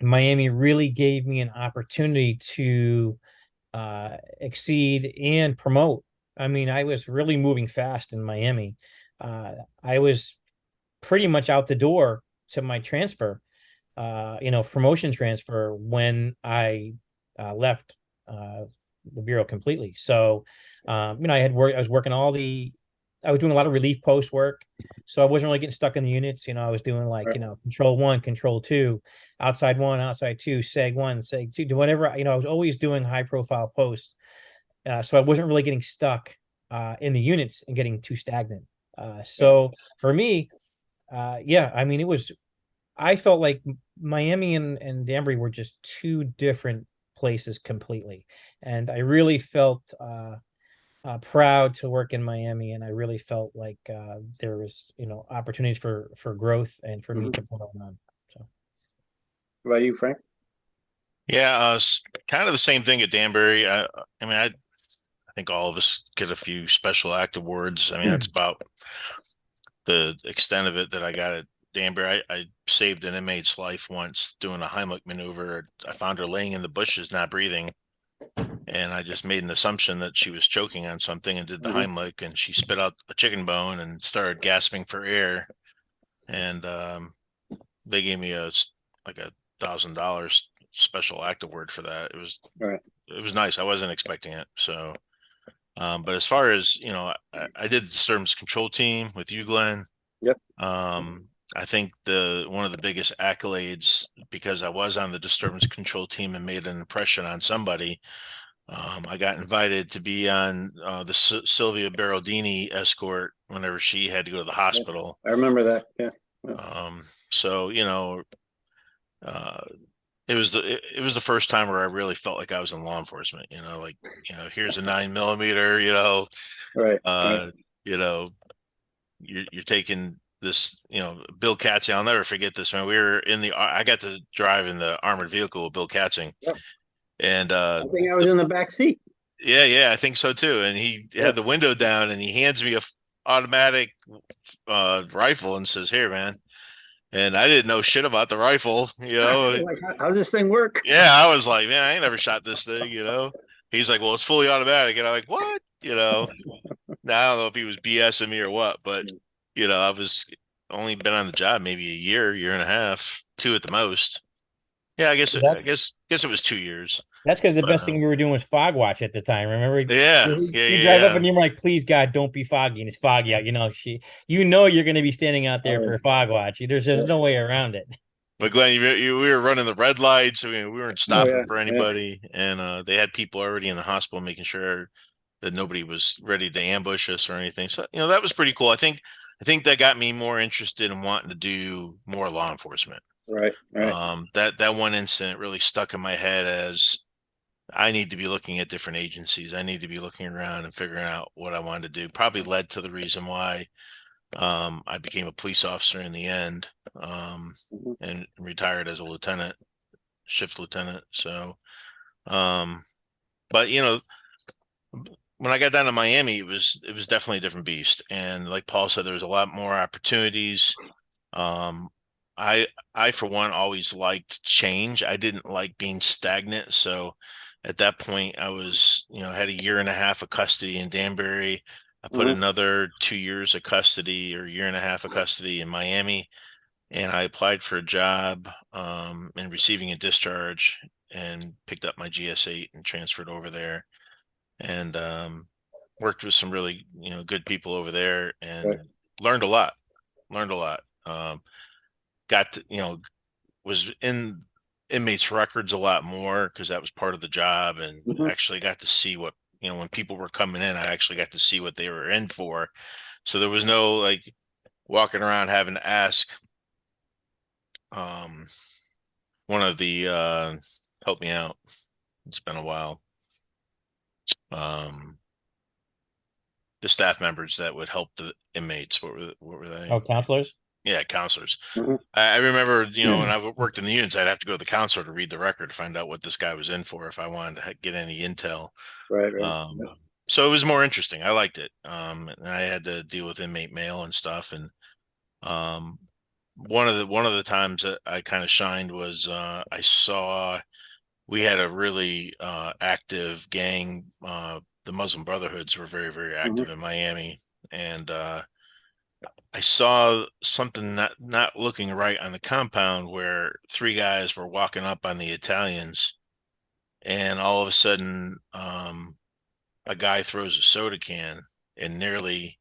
Miami really gave me an opportunity to exceed and promote. I mean, I was really moving fast in Miami. I was pretty much out the door to my transfer, promotion transfer when I left the bureau completely. So, I was working I was doing a lot of relief post work. So I wasn't really getting stuck in the units. I was doing like, Right. control one, control two, outside one, outside two, seg one, seg two, do whatever. I was always doing high profile posts. So I wasn't really getting stuck in the units and getting too stagnant. Right. So for me, yeah, I mean, I felt like Miami and Danbury were just two different places completely. And I really felt proud to work in Miami. And I really felt like there was, opportunities for growth and for me Mhm. to put on. So, What about you, Frank? Yeah, kind of the same thing at Danbury. I mean, I think all of us get a few special act awards. I mean, that's about the extent of it that I got at Danbury. I saved an inmate's life once doing a Heimlich maneuver. I found her laying in the bushes, not breathing. And I just made an assumption that she was choking on something and did the Hmm. Heimlich, and she spit out a chicken bone and started gasping for air. And they gave me like $1,000 special act award for that. Right. It was nice. I wasn't expecting it. So, but as far as I did the disturbance control team with you, Glenn. Yep. I think the one of the biggest accolades, because I was on the disturbance control team and made an impression on somebody. I got invited to be on the Sylvia Berardini escort whenever she had to go to the Yeah. hospital. I remember that. Yeah. Yeah. So uh, it was the first time where I really felt like I was in law enforcement. Like here's a 9 millimeter. Right. Right. Uh, you know, you're taking this, Bill Katzing. I'll never forget this, man. We were I got to drive in the armored vehicle with Bill Katzing. Yeah. And I think I was in the back seat. yeah, I think so too. And he Yeah. had the window down and he hands me a automatic rifle and says, "Here, man." And I didn't know shit about the rifle, Like, how's this thing work? Yeah, I was like, man, I ain't never shot this thing, He's like, well, it's fully automatic. And I'm like, what? Now I don't know if he was BSing me or what, but I was only been on the job maybe a year and a half, two at the most. Yeah, That I guess it was 2 years. that's because the But best thing we were doing was fog watch at the time. Remember, yeah, you drive up yeah. and you're like, "Please God, don't be foggy," and it's foggy out. You know you're going to be standing out there for fog watch. There's no way around it. But Glenn, we were running the red lights. We weren't Oh stopping yeah, for yeah. anybody, and they had people already in the hospital making sure that nobody was ready to ambush us or anything. So that was pretty cool. I think that got me more interested in wanting to do more law enforcement. Right, right. That one incident really stuck in my head as I need to be looking at different agencies. I need to be looking around and figuring out what I wanted to do. Probably led to the reason why I became a police officer in the end, Mhm. and retired as a lieutenant, shift lieutenant. So, um, but when I got down to Miami, it was definitely a different beast. And like Paul said, there was a lot more opportunities. Um, I I for one always liked change. I didn't like being stagnant. So at that point, I was had a year and a half of custody in Danbury. I put Mhm. another 2 years of custody or year and a half of custody in Miami, and I applied for a job in receiving a discharge and picked up my GS-8 and transferred over there, and worked with some really good people over there Right. and learned a lot. Learned a lot. Got to, was in inmates records a lot more because that was part of the job, and Mhm. actually got to see what when people were coming in, I actually got to see what they were in for. So there was no like walking around having to ask um one of the help me out, it's been a while, um the staff members that would help the inmates. What were they? Oh, counselors. Yeah, counselors. Mhm. I remember, when I worked in the unions, I'd have to go to the counselor to read the record to find out what this guy was in for if I wanted to get any intel. Right, right. Um, so it was more interesting. I liked it. And I had to deal with inmate mail and stuff. And um, one of the times that I kind of shined was I saw we had a really active gang. The Muslim Brotherhoods were very, very Mhm. active in Miami, and I saw something not looking right on the compound where three guys were walking up on the Italians, and all of a sudden, a guy throws a soda can and nearly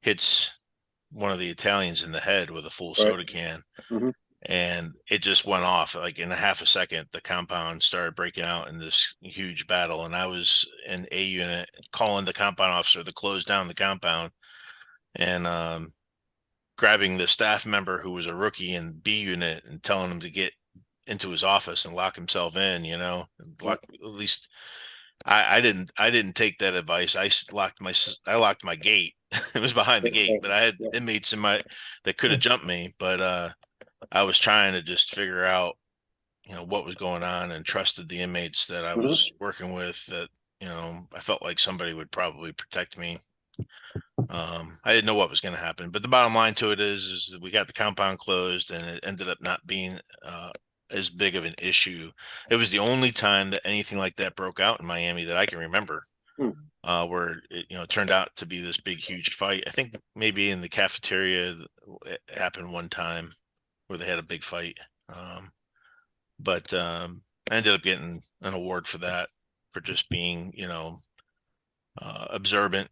hits one of the Italians in the head with a full Right. soda can, Mhm. and it just went off. Like in a half a second, the compound started breaking out in this huge battle, and I was in A unit calling the compound officer to close down the compound, and grabbing the staff member who was a rookie in B unit and telling him to get into his office and lock himself in, Yeah. at least I didn't take that advice. I locked my gate. It was behind the gate, Right. but I had Yeah. inmates that could have jumped me, but I was trying to just figure out, what was going on, and trusted the inmates that I Mhm. was working with, that, I felt like somebody would probably protect me. I didn't know what was going to happen, but the bottom line to it is that we got the compound closed, and it ended up not being as big of an issue. It was the only time that anything like that broke out in Miami that I can remember, Hmm. where it turned out to be this big, huge fight. I think maybe in the cafeteria it happened one time where they had a big fight, but I ended up getting an award for that, for just being, observant,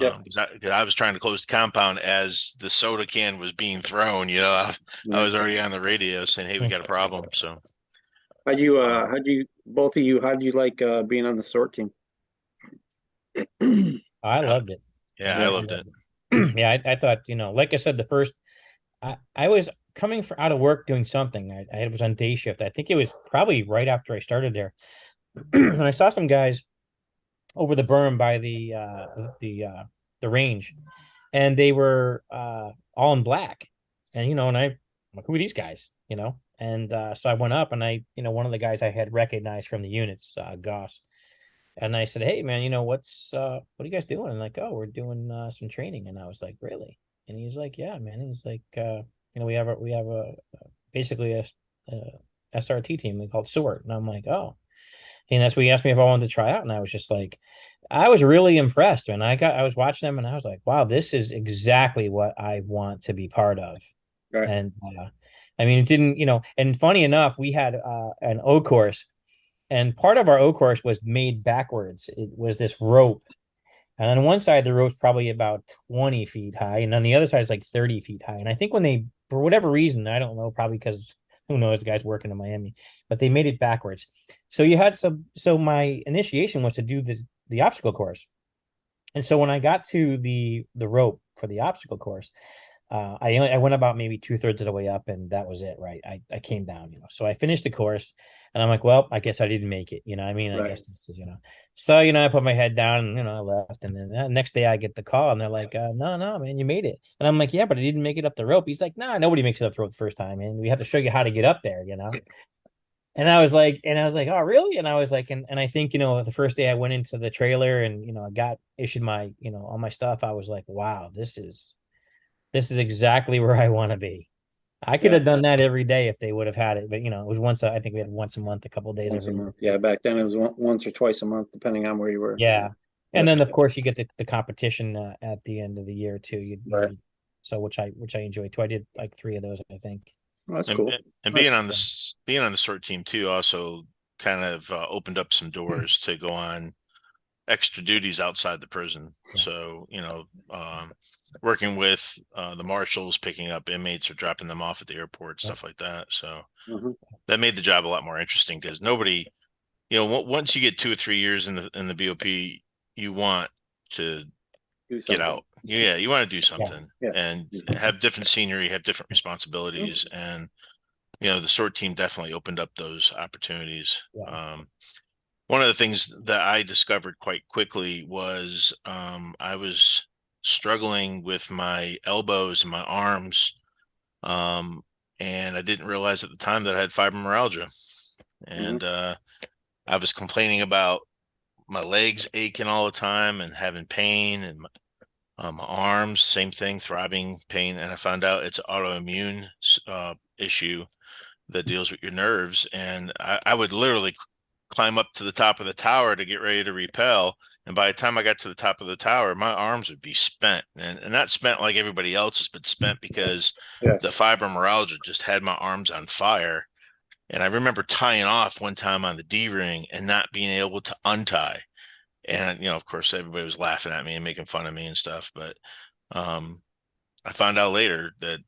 Yep. because I was trying to close the compound as the soda can was being thrown. I Yeah. was already on the radio saying, "Hey, we got a problem." So, um, Both of you, how do you like being on the sort team? I yeah, loved it. yeah, I Yeah. loved it. Yeah, I thought, like I said, I was coming out of work doing something. I was on day shift. I think it was probably right after I started there. And I saw some guys over the berm by the range. and they were all in black. And and I'm like, who are these guys? And so I went up, and one of the guys I had recognized from the units, Goss. And I said, hey man, what are you guys doing? And like, oh, we're doing some training. And I was like, really? And he's like, yeah, man. He's like, we have a basically a SRT team they called Sword. And I'm like, oh. And that's what he asked me if I wanted to try out. And I was just like, I was really impressed. And I was watching them, and I was like, wow, this is exactly what I want to be part of. Right. And I mean, it didn't, and funny enough, we had an O course, and part of our O course was made backwards. It was this rope. And on one side, the rope's probably about 20 feet high. And on the other side, it's like 30 feet high. And I think when they, for whatever reason, I don't know, probably because who knows, the guy's working in Miami, but they made it backwards. So so my initiation was to do the obstacle course. And so when I got to the rope for the obstacle course, I went about maybe 2/3 of the way up, and that was it. Right. I came down, so I finished the course, and I'm like, well, I guess I didn't make it. I mean, I Right. guess this is, so, I put my head down, and, I left. And then the next day I get the call, and they're like, no, no, man, you made it. And I'm like, yeah, but I didn't make it up the rope. He's like, nah, nobody makes it up the rope the first time. And we have to show you how to get up there. And I was like, oh, really? And I was like, and I think, the first day I went into the trailer, and, I got issued my, all my stuff. I was like, wow, this is exactly where I want to be. I could Yeah. have done that every day if they would have had it, but it was I think we had once a month, a couple of days Once a every. month. Yeah. Back then it was once or twice a month, depending on where you were. Yeah. And Yep. then of course you get the competition at the end of the year too. Right. So which I enjoyed too. I did like 3 of those, I think. Well, that's And cool. and Nice. being on the sort team too also kind of opened up some doors to go on extra duties outside the prison. Yeah. So, working with the marshals, picking up inmates or dropping them off at the airport, stuff like that. So Mhm. that made the job a lot more interesting because nobody, once you get 2 or 3 years in the BOP, you want to Do get something. out. Yeah, you want to do Yeah. something Yeah. and have different scenery, have different responsibilities, and the SWORD team definitely opened up those opportunities. Yeah. One of the things that I discovered quite quickly was I was struggling with my elbows and my arms, and I didn't realize at the time that I had fibromyalgia, and I was complaining about my legs aching all the time and having pain, and my arms, same thing, throbbing pain, and I found out it's an autoimmune issue that deals with your nerves. And I would literally climb up to the top of the tower to get ready to rappel. And by the time I got to the top of the tower, my arms would be spent, and not spent like everybody else's, but spent because Yeah. the fibromyalgia just had my arms on fire. And I remember tying off one time on the D ring and not being able to untie. And, of course, everybody was laughing at me and making fun of me and stuff. But I found out later that,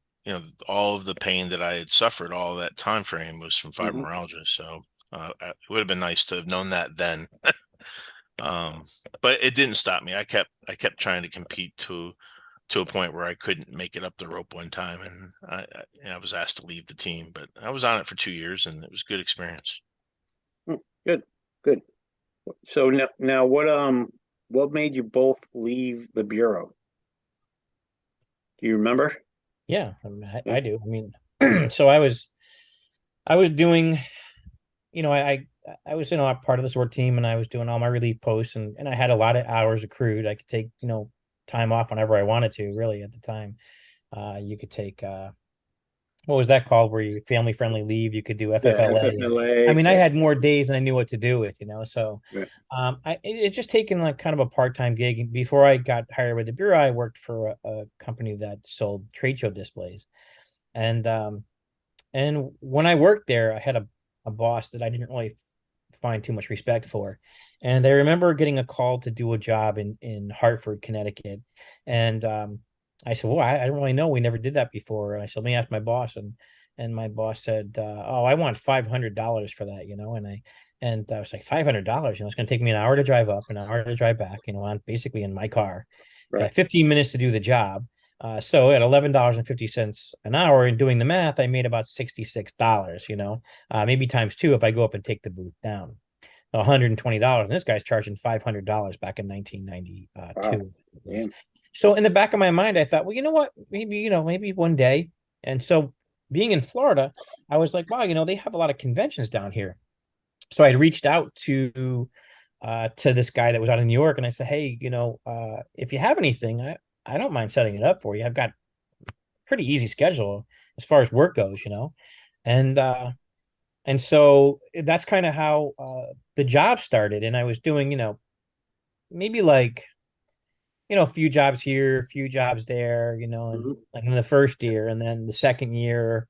all of the pain that I had suffered all that time frame was from Mhm. fibromyalgia. So it would have been nice to have known that then. But it didn't stop me. I kept trying to compete to a point where I couldn't make it up the rope one time, and I was asked to leave the team. But I was on it for 2 years, and it was a good experience. Good. Good. So now what made you both leave the Bureau? Do you remember? Yeah, I mean, Yeah. I do. I mean, so I was doing, I was a part of the SWORD team, and I was doing all my relief posts, and I had a lot of hours accrued. I could take, time off whenever I wanted to, really, at the time. You could take what was that called, where you family friendly leave? You could do Yeah. FFLA. I FFLA. mean, I Yeah. had more days than I knew what to do with, so Right. it's just taken like kind of a part-time gig. Before I got hired with the Bureau, I worked for a company that sold trade show displays. And when I worked there, I had a boss that I didn't really find too much respect for. And I remember getting a call to do a job in Hartford, Connecticut. And I said, well, I don't really know. We never did that before. And I said, let me ask my boss. And my boss said, oh, I want $500 for that, and I was like, $500, it's going to take me an hour to drive up, an hour to drive back, on basically in my car, Right. 15 minutes to do the job. So at $11.50 an hour, and doing the math, I made about $66, maybe times 2 if I go up and take the booth down. $120. And this guy's charging $500 back in 1992. Wow. Damn. So in the back of my mind, I thought, well, you know what? Maybe, maybe one day. And so being in Florida, I was like, wow, they have a lot of conventions down here. So I reached out to this guy that was out in New York, and I said, hey, if you have anything, I don't mind setting it up for you. I've got pretty easy schedule as far as work goes, and so that's kind of how the job started. And I was doing, maybe like, a few jobs here, a few jobs there, and Hmm. like in the first year. And then the second year,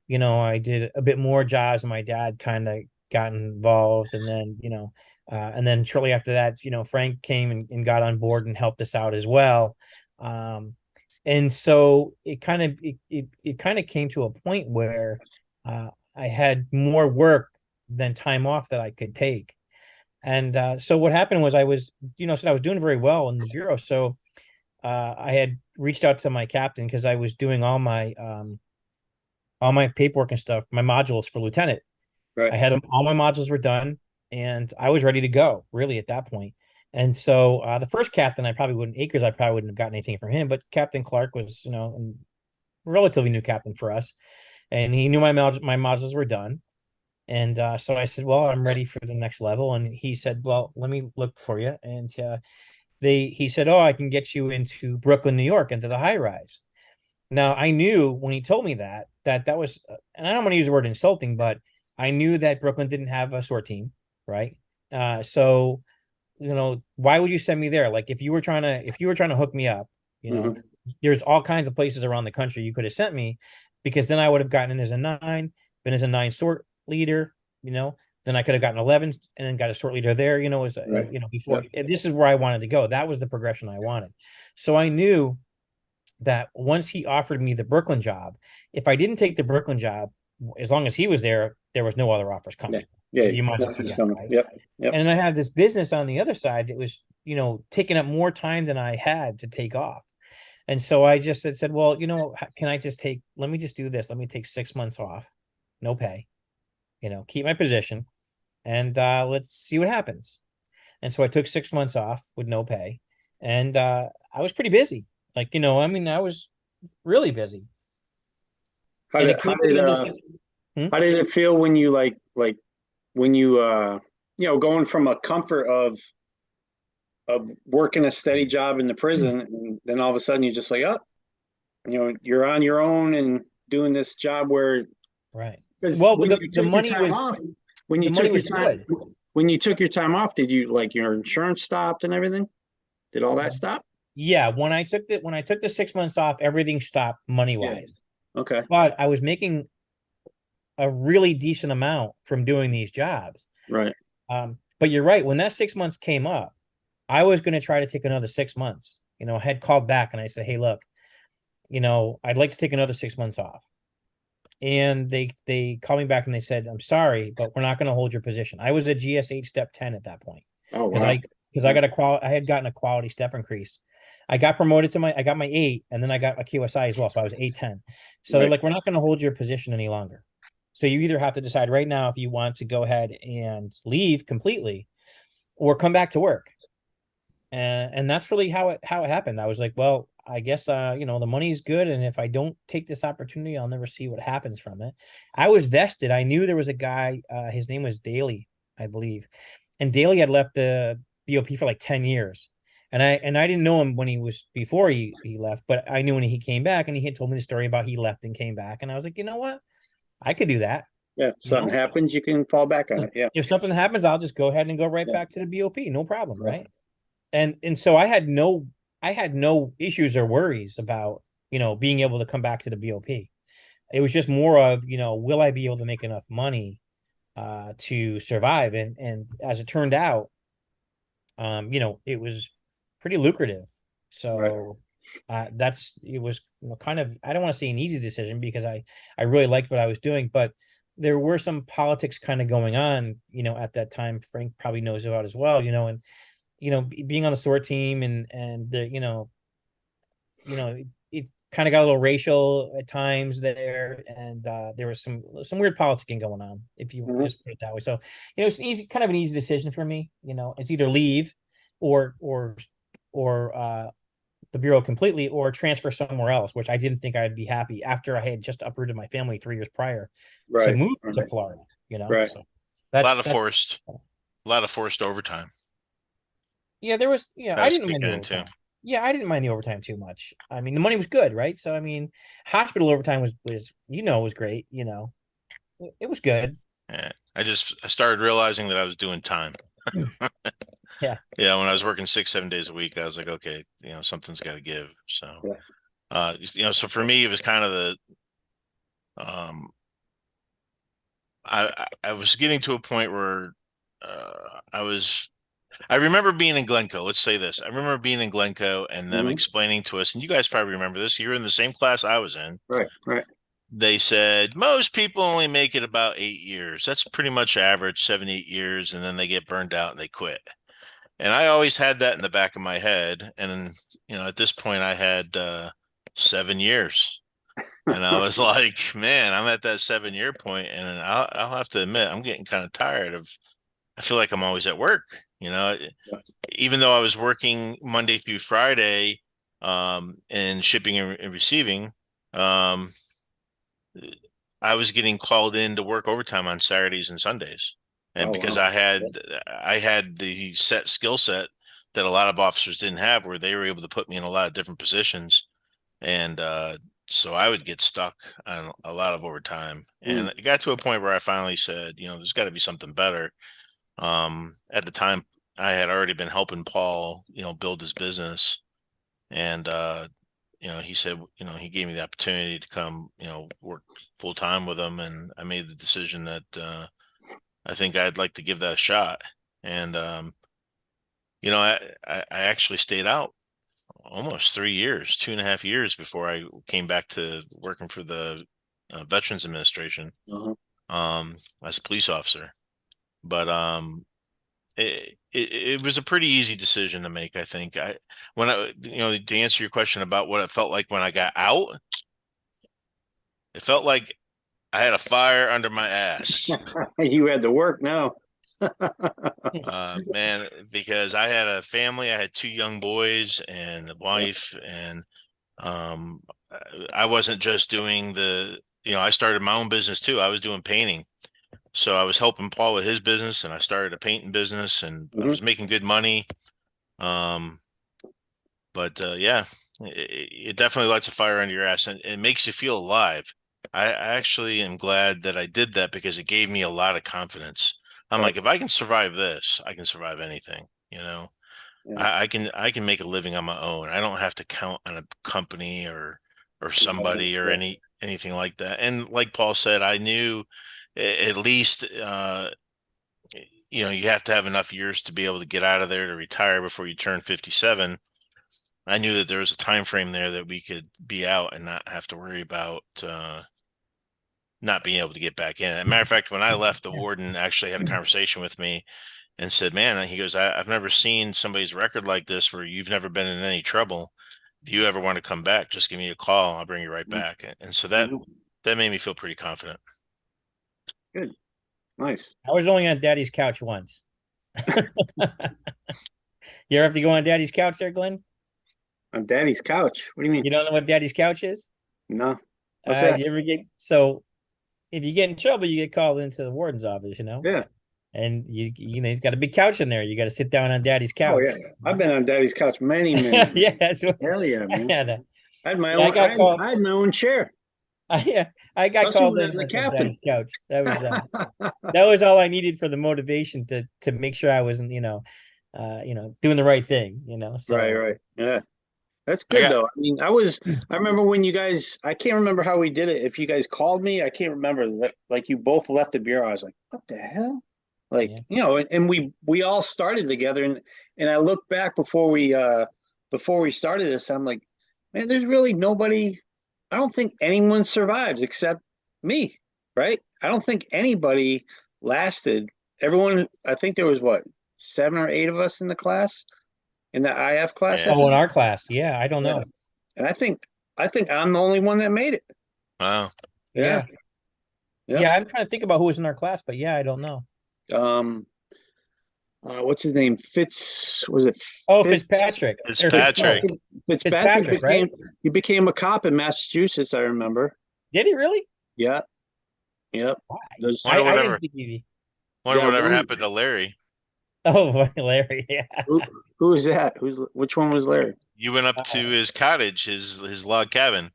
I did a bit more jobs, and my dad kind of got involved. And then shortly after that, Frank came and got on board and helped us out as well. Um, and so it kind of came to a point where I had more work than time off that I could take. And so what happened was so I was doing very well in the bureau. So I had reached out to my captain because I was doing all my paperwork and stuff, my modules for lieutenant. Right. I had all my modules were done, and I was ready to go really at that point. And so the first captain, I probably wouldn't have gotten anything from him, but Captain Clark was, a relatively new captain for us, and he knew my modules were done. And so I said, well, I'm ready for the next level. And he said, well, let me look for you. And he said, oh, I can get you into Brooklyn, New York, into the high rise. Now I knew when he told me that was, and I don't want to use the word insulting, but I knew that Brooklyn didn't have a sort team, right? So why would you send me there? Like if you were trying to hook me up, Hmm. there's all kinds of places around the country you could have sent me, because then I would have gotten in as a 9, been as a 9 sort leader, you know. Then I could have gotten 11 and then got a sort leader there, Right. before. Yep. This is where I wanted to go. That was the progression I wanted. So I knew that once he offered me the Brooklyn job, if I didn't take the Brooklyn job, as long as he was there was no other offers Yeah. coming. Yeah. You might as well Nothing's forget it, coming. right? Yep. Yep. And I had this business on the other side that was, taking up more time than I had to take off. And so I just said, well, can I just let me just do this. Let me take 6 months off, no pay, keep my position, and let's see what happens. And so I took 6 months off with no pay. And I was pretty busy. Like, I was really busy. How And did it how came to the did end of six. Hmm? how did it feel when you like when you going from a comfort of working a steady job in the prison, and then all of a sudden you're just like, oh, you're on your own and doing this job where, Right. because Well, when you the took your money time was off, when you the money took your was time good. when you took your time off, did you like your insurance stopped and everything? Did all that stop? Yeah, when I took the 6 months off, everything stopped money Yeah. wise. Okay. But I was making a really decent amount from doing these jobs. Right. But you're right. When that 6 months came up, I was going to try to take another 6 months. I had called back and I said, hey, look, I'd like to take another 6 months off. And they called me back and they said, I'm sorry, but we're not going to hold your position. I was a GS8 step 10 at that point Oh because wow. I Yeah. I had gotten a quality step increase. I got promoted I got my 8, and then I got a QSI as well. So I was 810. So they're Right. like, we're not going to hold your position any longer. So you either have to decide right now if you want to go ahead and leave completely or come back to work. And that's really how it happened. I was like, well, I guess the money's good, and if I don't take this opportunity, I'll never see what happens from it. I was vested. I knew there was a guy, his name was Daly, I believe. And Daly had left the BOP for like 10 years. And I didn't know him when he was before he left, but I knew when he came back, and he had told me the story about he left and came back. And I was like, you know what? I could do that. Yeah. If You something know, happens, you can fall back on it. Yeah. if something happens, I'll just go ahead and go right Yeah. back to the BOP. No problem, Right. right? And so I had no issues or worries about, being able to come back to the BOP. It was just more of, will I be able to make enough money to survive? And as it turned out, it was pretty lucrative. Right. So it was, kind of, I don't want to say an easy decision because I really liked what I was doing, but there were some politics kind of going on, at that time. Frank probably knows about as well, and being on the SOAR team, and the it kind of got a little racial at times there, and there was some weird politicking going on, if you Hmm. just put it that way. So it's kind of an easy decision for me. It's either leave or or the bureau completely or transfer somewhere else, which I didn't think I'd be happy after I had just uprooted my family 3 years prior to Right. move to Right. Florida, you know? Right. So A lot of that's, forced overtime yeah, there was, yeah, that I was didn't mind kicking the into. overtime. Yeah, I didn't mind the overtime too much. I mean, the money was good, right? So, I mean, hospital overtime was great, it was good. Yeah. I started realizing that I was doing time. Yeah. Yeah, when I was working 6, 7 days a week, I was like, okay, something's got to give. So, Yeah. so for me, it was kind of um, I was getting to a point where I remember being in Glencoe. Let's say this. I remember being in Glencoe and them Hmm. explaining to us, and you guys probably remember this. You were in the same class I was in. Right. Right. They said most people only make it about 8 years. That's pretty much average, 7, 8 years, and then they get burned out and they quit. And I always had that in the back of my head. And at this point, I had 7 years, and I was like, man, I'm at that 7 year point, and I'll have to admit, I'm getting kind of tired of. I feel like I'm always at work. Even though I was working Monday through Friday, in shipping and receiving, um, I was getting called in to work overtime on Saturdays and Sundays. And Oh, because wow. I had the set skill set that a lot of officers didn't have, where they were able to put me in a lot of different positions. And so I would get stuck on a lot of overtime. And Mm. it got to a point where I finally said, there's got to be something better. At the time, I had already been helping Paul, build his business. And he said, he gave me the opportunity to come, work full time with him, and I made the decision that I think I'd like to give that a shot. And I actually stayed out almost 3 years, 2.5 years before I came back to working for the Veterans Administration, Uh-huh. as a police officer. But it was a pretty easy decision to make. I think to answer your question about what it felt like when I got out, it felt like I had a fire under my ass. You had to work now. Man, because I had a family, I had 2 young boys and a Yeah. wife, and um, I wasn't just doing I started my own business too. I was doing painting. So I was helping Paul with his business, and I started a painting business, and I Hmm. was making good money. Um, But yeah, it definitely lights a fire under your ass, and it makes you feel alive. I actually am glad that I did that because it gave me a lot of confidence. I'm Right. like, if I can survive this, I can survive anything. Yeah. I can make a living on my own. I don't have to count on a company or somebody or Yeah. anything like that. And like Paul said, I knew at least you have to have enough years to be able to get out of there to retire before you turn 57. I knew that there was a time frame there that we could be out and not have to worry about not being able to get back in. As a matter of fact, when I left, the warden actually had a conversation with me and said, "Man," he goes, "I've never seen somebody's record like this where you've never been in any trouble. If you ever want to come back, just give me a call. I'll bring you right back." And so that Mhm. that made me feel pretty confident. Good. Nice. I was only on daddy's couch once. You ever have to go on daddy's couch there, Glenn? On Daddy's couch. What do you mean? You don't know what daddy's couch is? No. What's that? You ever get so if you get in trouble, you get called into the warden's office, Yeah. and he's got a big couch in there. You got to sit down on daddy's Oh couch. yeah. I've been on Daddy's couch many, many. Yeah, that's what Hell yeah, I man. had. I had my Yeah, I own. got called. I had my own chair, Yeah, I got especially called when I in was a on captain. daddy's couch. That was all I needed for the motivation to make sure I wasn't, doing the right thing, Right. So Right. Yeah. That's I good got though. I mean, I remember when you guys, I can't remember how we did it. If you guys called me, I can't remember that. Like you both left the bureau. I was like, what the hell? Like, yeah. and we all started together, and I look back before we started this, I'm like, man, there's really nobody. I don't think anyone survives except me, right? I don't think anybody lasted. Everyone, I think there was what, 7 or 8 of us in the class, in the IF class, I yeah. Oh, in think. our class, yeah, I don't Yeah. know. And I think I'm the only one that made it. Wow. Yeah. Yeah, Yeah. yeah, I'm trying to think about who was in our class, but yeah, I don't know. Um, what's his name? Was it Oh, Fitz? Fitzpatrick It's or Fitz? No, Patrick. Fitzpatrick. Fitzpatrick Fitzpatrick, right? became a cop in Massachusetts, I remember. Did he really? Yeah, yep. Why? Those, Wonder I whatever. didn't think he. Wonder yeah, whatever one, happened to Larry. Oh, Larry. Yeah, who was that? Which one was Larry? You went up to his cottage, his log cabin.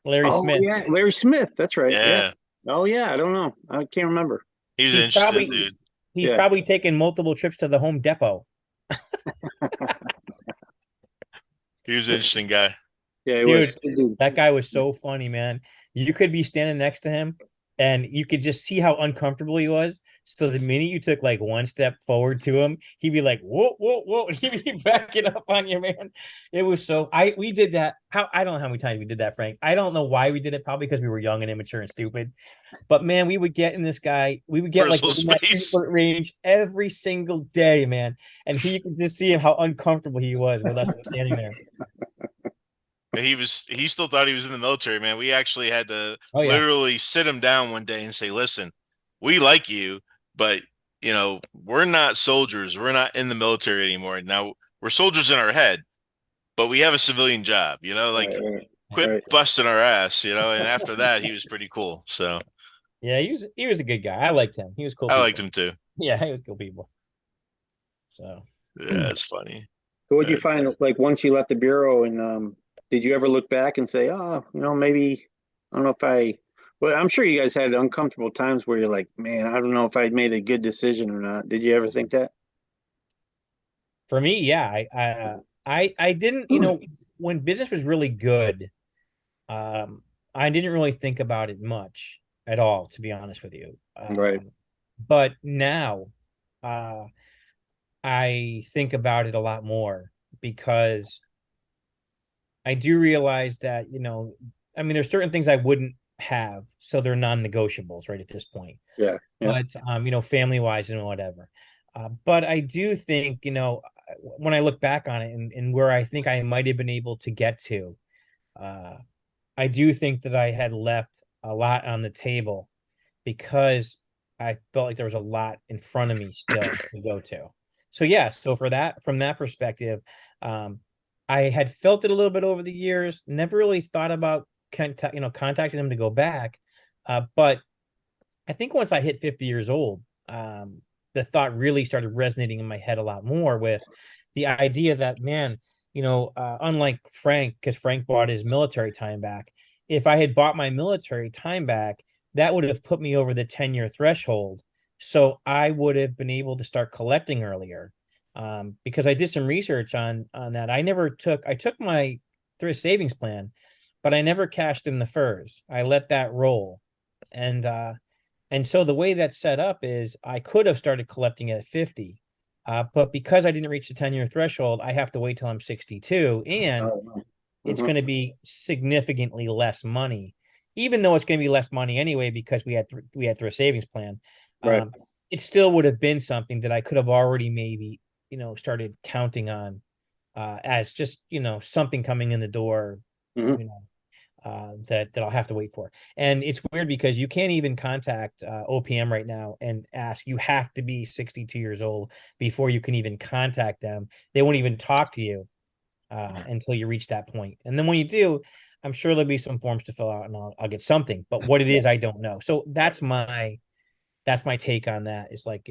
Larry Oh Smith. yeah, Larry Smith. That's right. Yeah. Yeah, Oh yeah, I don't know. I can't remember. he was an He's interesting probably dude. he's Yeah, probably taken multiple trips to the Home Depot. He was an interesting guy. yeah, he was. Dude, that guy was so funny, man. You could be standing next to him and you could just see how uncomfortable he was. So the minute you took like one step forward to him, he'd be like, whoa, whoa, whoa. He'd be backing up on you, man. It was so we did that. I don't know how many times we did that, Frank. I don't know why we did it, probably because we were young and immature and stupid. But man, we would get in this guy, we would get like Personal within that three space. foot range every single day, man. And he could just see him how uncomfortable he was with us standing there. He still thought he was in the military, man. We actually had to Oh yeah. literally sit him down one day and say, listen, we like you, but we're not soldiers. We're not in the military anymore. Now we're soldiers in our head, but we have a civilian job, like Right, quit right. busting our ass, and after that he was pretty cool. So Yeah, he was a good guy. I liked him. He was cool I liked people. him too. Yeah, he was cool people. So Yeah, it's funny. So what'd you Very find funny. like once you left the bureau and did you ever look back and say, oh, maybe I don't know if I well, I'm sure you guys had uncomfortable times where you're like, man, I don't know if I made a good decision or not. Did you ever think that? for me, yeah, I didn't, when business was really good, I didn't really think about it much at all, to be honest with you. Right. But now, uh, I think about it a lot more because I do realize that, I mean, there's certain things I wouldn't have, so they're non-negotiables right at this point. Yeah. Yeah. But family wise and whatever. But I do think, when I look back on it and where I think I might have been able to get to, uh, I do think that I had left a lot on the table because I felt like there was a lot in front of me still to go to. So yeah, so from that perspective, um, I had felt it a little bit over the years. Never really thought about contacting them to go back, but I think once I hit 50 years old, the thought really started resonating in my head a lot more with the idea that, man, unlike Frank, because Frank bought his military time back, if I had bought my military time back, that would have put me over the 10-year threshold. So I would have been able to start collecting earlier. Because I did some research on that. I took my thrift savings plan, but I never cashed in the FERS. I let that roll. And so the way that's set up is I could have started collecting at 50, but because I didn't reach the 10-year threshold, I have to wait till I'm 62, and Oh, wow. it's Mhm. going to be significantly less money, even though it's going to be less money anyway because we had through a savings plan. Right. It still would have been something that I could have already maybe started counting on as just something coming in the door, Hmm. you know that I'll have to wait for. And it's weird because you can't even contact OPM right now and ask. You have to be 62 years old before you can even contact them. They won't even talk to you until you reach that point. And then when you do, I'm sure there'll be some forms to fill out, and I'll get something. But what it is, I don't know. So that's my take on that. It's like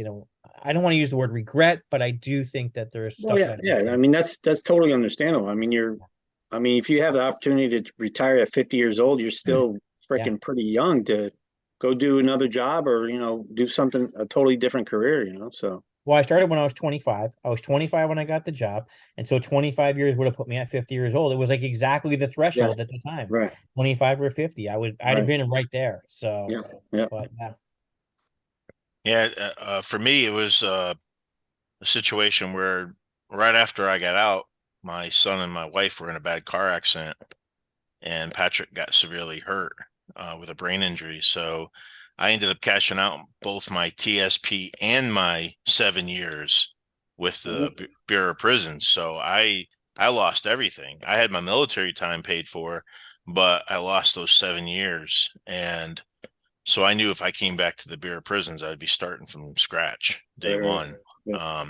I don't want to use the word regret, but I do think that there's Well, stuff yeah, that yeah. I mean, that's totally understandable. I mean, if you have the opportunity to retire at 50 years old, you're still yeah. freaking pretty young to go do another job or, do something, a totally different career, So, Well, I started when I was 25. I was 25 when I got the job. And so 25 years would have put me at 50 years old. It was like exactly the yeah, threshold at the time. right, 25 or 50. I'd have right. been right there. So, Yeah, yeah. but yeah. Yeah, for me, it was a situation where right after I got out, my son and my wife were in a bad car accident, and Patrick got severely hurt with a brain injury. So I ended up cashing out both my TSP and my 7 years with the Mhm. Bureau of Prisons. So I lost everything. I had my military time paid for, but I lost those 7 years. And so I knew if I came back to the Bureau of Prisons, I'd be starting from scratch day Right, right. one. Yeah.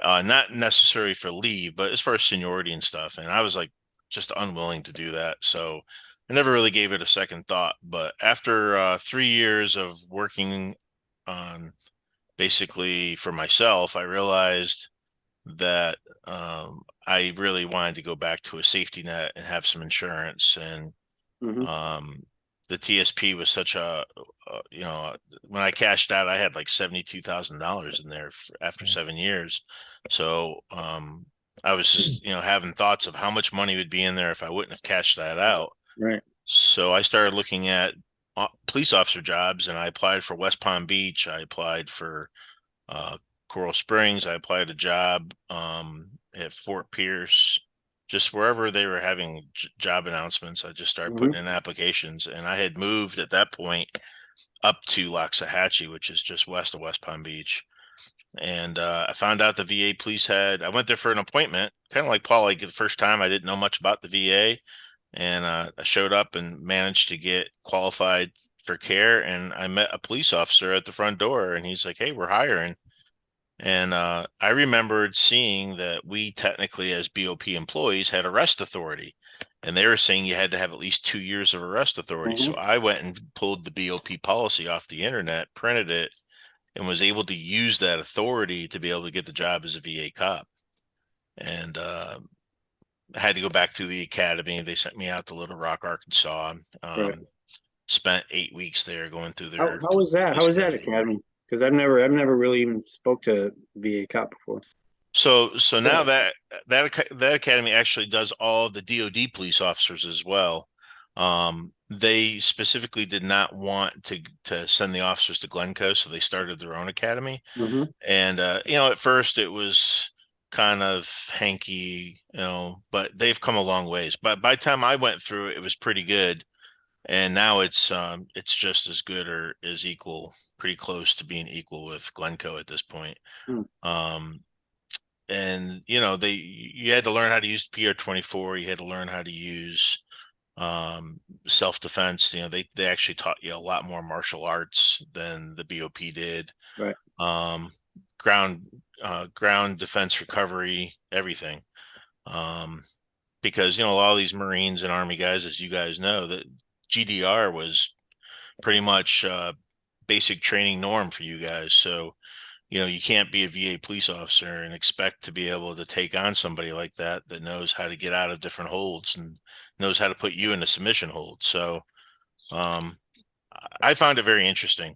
Not necessarily for leave, but as far as seniority and stuff. And I was like just unwilling to do that. So I never really gave it a second thought. But after 3 years of working on basically for myself, I realized that I really wanted to go back to a safety net and have some insurance. And Hmm. um, the TSP was such when I cashed out, I had like $72,000 in there after Yeah. 7 years. So I was just, having thoughts of how much money would be in there if I wouldn't have cashed that out. Right. So I started looking at police officer jobs, and I applied for West Palm Beach. I applied for uh, Coral Springs. I applied a job at Fort Pierce, just wherever they were having job announcements. I just started Hmm. putting in applications, and I had moved at that point up to Loxahatchee, which is just west of West Palm Beach. And I found out the VA police I went there for an appointment, kind of like Paul. Like the first time, I didn't know much about the VA, and I showed up and managed to get qualified for care. And I met a police officer at the front door, and he's like, "Hey, we're hiring." And I remembered seeing that we technically, as BOP employees, had arrest authority. And they were saying you had to have at least 2 years of arrest authority. Hmm. So I went and pulled the BOP policy off the internet, printed it, and was able to use that authority to be able to get the job as a VA cop. And I had to go back to the academy. They sent me out to Little Rock, Arkansas. Right. Spent 8 weeks there going through their How was that? How police was that academy. academy? Because I've never really even spoke to VA cop before. So now Yeah. that academy actually does all of the DoD police officers as well. They specifically did not want to send the officers to Glencoe, so they started their own academy. Hmm. And at first it was kind of hanky, but they've come a long ways. But by the time I went through it, it was pretty good. And now it's just as good or is equal, pretty close to being equal with Glencoe at this point. Hmm. Um, and you had to learn how to use PR-24. You had to learn how to use self-defense. They actually taught you a lot more martial arts than the BOP did. Right. um ground ground defense, recovery, everything. um because a lot of these Marines and Army guys, as you guys know, that GDR was pretty much basic training norm for you guys. So you can't be a VA police officer and expect to be able to take on somebody like that knows how to get out of different holds and knows how to put you in a submission hold. So um, I found it very interesting.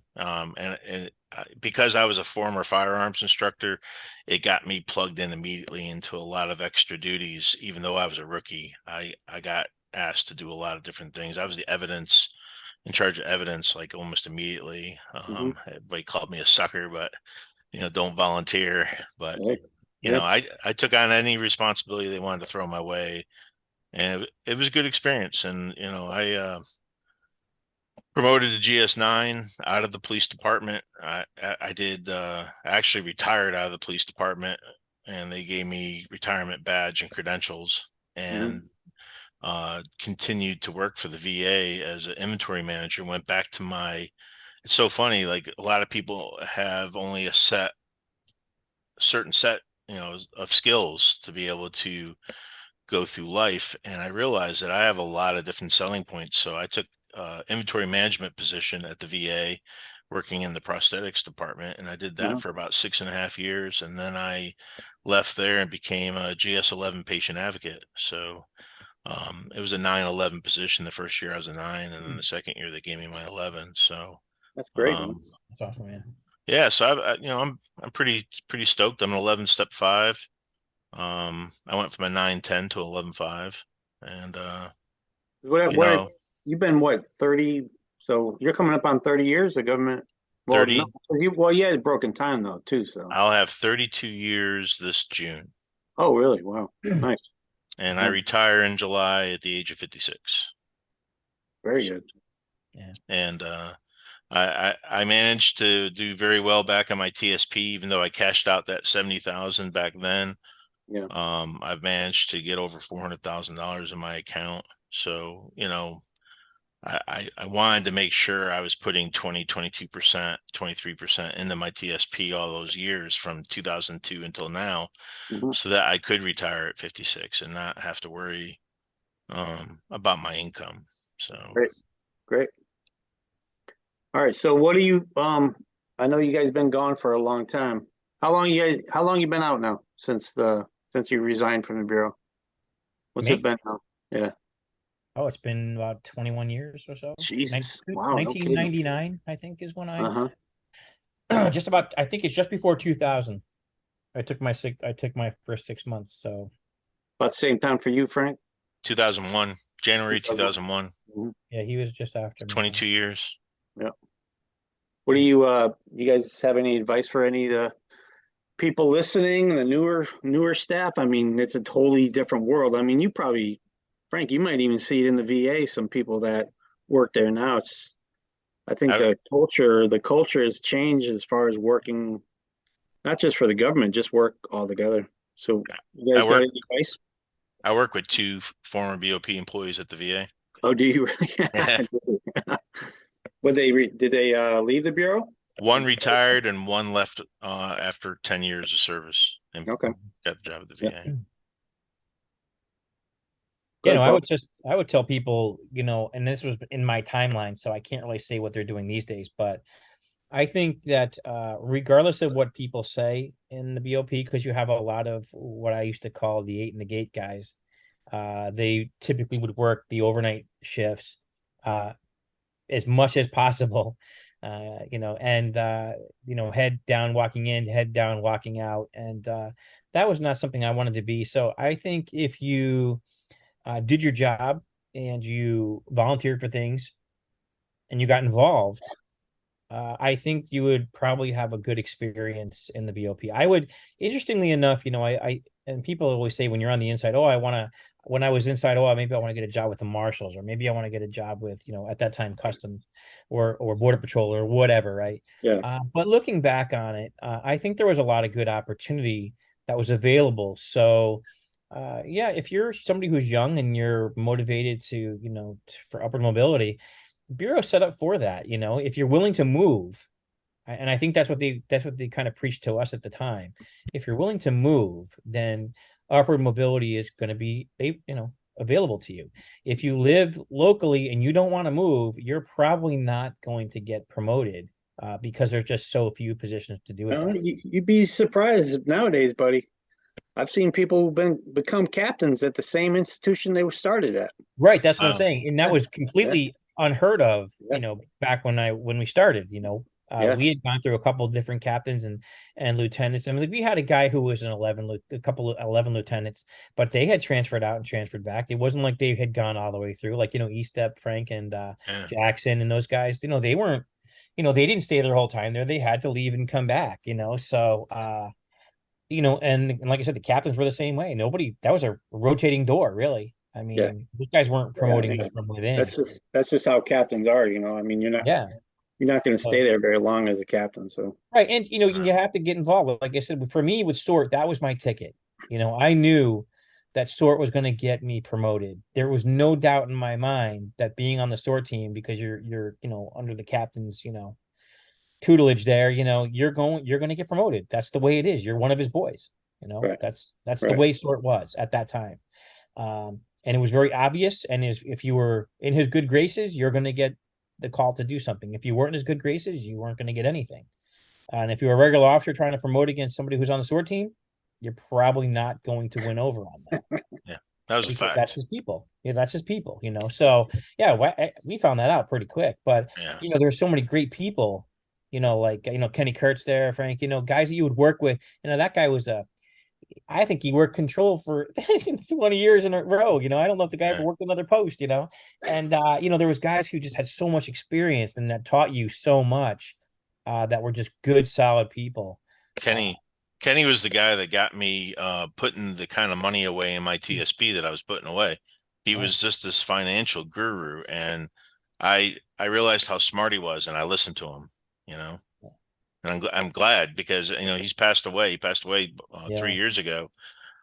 Because I was a former firearms instructor, it got me plugged in immediately into a lot of extra duties. Even though I was a rookie, I got asked to do a lot of different things. I was in charge of evidence, like almost immediately. Hmm. Everybody called me a sucker, but don't volunteer. But Right. Yeah. I took on any responsibility they wanted to throw my way, and it was a good experience. And I promoted to GS9 out of the police department. I did actually retired out of the police department, and they gave me retirement badge and credentials, Hmm. and continued to work for the VA as an inventory manager. Went back to my. It's so funny. Like a lot of people have only a certain set, of skills to be able to go through life. And I realized that I have a lot of different selling points. So I took inventory management position at the VA, working in the prosthetics department, and I did that Uh-huh. for about 6.5 years. And then I left there and became a GS11 patient advocate. So it was a 9/11 position the first year I was a 9, and then the second year they gave me my 11. So That's great, man. um, That's awesome, man. yeah, so I'm pretty stoked. I'm an 11 step 5. I went from a 9/10 to 11/5, and you What know, you've been what 30? So you're coming up on 30 years of government. Well, no, 30. 'cause you had broken time though too. So I'll have 32 years this June, oh really? Wow, nice, and I nice, retire in July at the age of 56. very So, good. Yeah. and I managed to do very well back on my TSP, even though I cashed out that 70,000 back then. Yeah. I've managed to get over $400,000 in my account. So, I wanted to make sure I was putting 22%, 23% into my TSP all those years from 2002 until now, Mhm. so that I could retire at 56 and not have to worry about my income. So Great, great. All right. So what do you, I know you guys been gone for a long time. How long you been out now since you resigned from the Bureau? What's it Me? been now? Yeah. Oh, it's been about 21 years or so. Jesus. Wow. No kidding. 1999, I think, is when I Uh-huh. just about. I think it's just before 2000. I took my first 6 months. So About the same time for you, Frank? 2001, January 2001. 2001, Mhm. yeah, he was just after me. 22 years. Yeah. What do you guys have any advice for any of the people listening, the newer staff? I mean, it's a totally different world. I mean, you probably, Frank, you might even see it in the VA, some people that work there now. I think I, the culture has changed as far as working, not just for the government, just work all together. So you I guys got work any advice? I work with two former BOP employees at the VA. Oh, do you really? Yeah. Did they leave the Bureau? One retired and one left after 10 years of service and Okay. got the job at the Yeah. VA. You Good, know, Bo. I would tell people, and this was in my timeline, so I can't really say what they're doing these days, but I think that regardless of what people say in the BOP, because you have a lot of what I used to call the eight in the gate guys, they typically would work the overnight shifts uh, as much as possible, and head down walking in, head down walking out, and that was not something I wanted to be. So I think if you did your job and you volunteered for things and you got involved, I think you would probably have a good experience in the BOP. I would, interestingly enough, and people always say when you're on the inside, oh, when I was inside, oh, maybe I want to get a job with the marshals, or maybe I want to get a job with, at that time, customs or border patrol or whatever, right? Yeah. But looking back on it, I think there was a lot of good opportunity that was available. So, yeah, if you're somebody who's young and you're motivated to, for upward mobility, Bureau set up for that. If you're willing to move, and I think that's what they kind of preached to us at the time. If you're willing to move, then upward mobility is going to be available to you. If you live locally and you don't want to move, you're probably not going to get promoted because there's just so few positions to do it that. You'd be surprised nowadays, buddy. I've seen people who've become captains at the same institution they were started at. Right, that's what I'm Wow. saying, and that Yeah, was yeah, completely unheard of. yeah, Back when we started, yeah, we had gone through a couple of different captains and lieutenants. I mean, we had a guy who was a couple of 11 lieutenants, but they had transferred out and transferred back. It wasn't like they had gone all the way through, like Estep, Frank, and Yeah. Jackson, and those guys. They weren't, they didn't stay their whole time there. They had to leave and come back. So and like I said, the captains were the same way. Nobody, that was a rotating door, really. I yeah, mean, these guys weren't yeah. promoting them from within. That's just how captains are. I mean, Yeah. you're not going to stay So, there very long as a captain. So right. And, Uh, you have to get involved. Like I said, for me with Sort, that was my ticket. I knew that Sort was going to get me promoted. There was no doubt in my mind that being on the Sort team, because you're, under the captain's, tutelage there, you're going to get promoted. That's the way it is. You're one of his boys. right, That's the right, way Sort was at that time. And it was very obvious. And if you were in his good graces, you're going to get the call to do something. If you weren't in his good graces, you weren't going to get anything. And if you're a regular officer trying to promote against somebody who's on the SWORD team, you're probably not going to win over on them yeah, that was a because that's fact. his people. Yeah, that's his people. So yeah, we found that out pretty quick. But Yeah. there's so many great people. Like Kenny Kurtz there, Frank. Guys that you would work with. That guy was I think he worked control for 20 years in a row. I don't know if the guy ever Yeah. worked another post, and there was guys who just had so much experience and that taught you so much, that were just good, solid people. Uh, Kenny Kenny was the guy that got me putting the kind of money away in my TSP that I was putting away. He oh, was just this financial guru, and I realized how smart he was, and I listened to him, you know. And I'm glad because he's passed away. He passed away yeah, 3 years ago.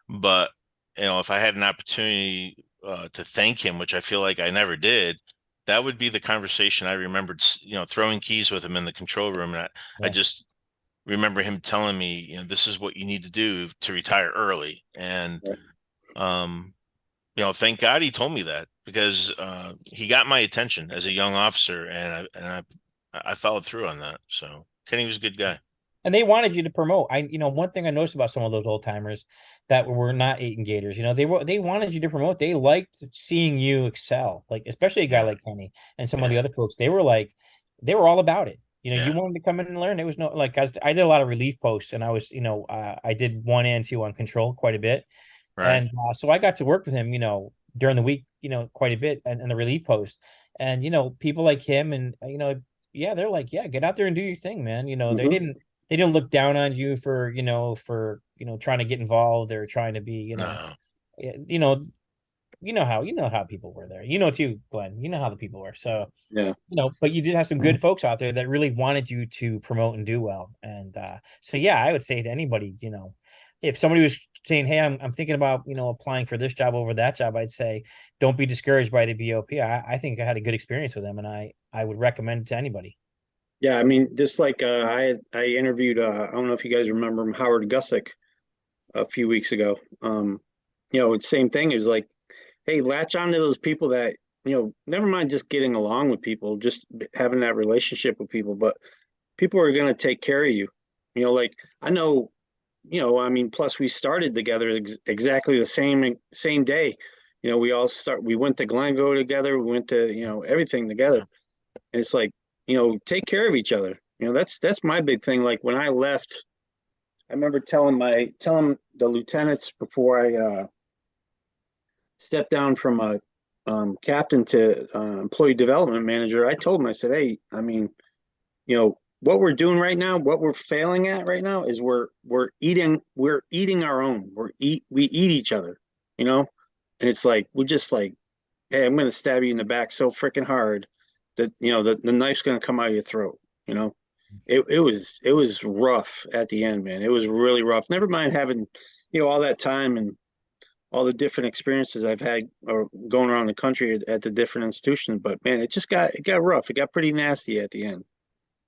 But if I had an opportunity to thank him, which I feel like I never did, that would be the conversation I remembered, throwing keys with him in the control room. And I Yeah. just remember him telling me, this is what you need to do to retire early. And, Right. um, thank God he told me that, because he got my attention as a young officer, and I followed through on that. So Kenny was a good guy. And they wanted you to promote. One thing I noticed about some of those old timers that were not Eaton Gators, they wanted you to promote. They liked seeing you excel, like especially a guy Yeah, like Kenny and some of yeah, the other folks. They were all about it. You yeah. wanted to come in and learn. There was no like I did a lot of relief posts, and I did 1 and 2 on control quite a bit, Right. and so I got to work with him, during the week, quite a bit, and the relief post, and people like him, and yeah, they're like, yeah, get out there and do your thing, man. Hmm. They didn't look down on you for trying to get involved or trying to be No. you know you know how people were there, too, Glenn. You know how the people were. So Yeah. but you did have some good folks out there that really wanted you to promote and do well. And so yeah, I would say to anybody, if somebody was saying, hey, I'm thinking about applying for this job over that job, I'd say don't be discouraged by the BOP. I think I had a good experience with them, and I would recommend it to anybody. Yeah. I mean, just like I interviewed, I don't know if you guys remember him, Howard Gussick, a few weeks ago. Same thing. Is like, hey, latch on to those people that, never mind just getting along with people, just having that relationship with people, but people are going to take care of you. Like I know, I mean, plus we started together exactly the same day. We went to Glengo together. We went to, everything together. Yeah. And it's like, take care of each other. That's my big thing. Like when I left, I remember telling the lieutenants before I stepped down from a captain to employee development manager. I told them, I said, hey, I mean, what we're doing right now, what we're failing at right now is we're eating our own. We eat each other, you know, and it's like we're just like, hey, I'm gonna stab you in the back so freaking hard that the knife's gonna come out of your throat. You know, it was rough at the end, man. It was really rough. Never mind having all that time and all the different experiences I've had or going around the country at the different institutions, but man, it got rough. It got pretty nasty at the end,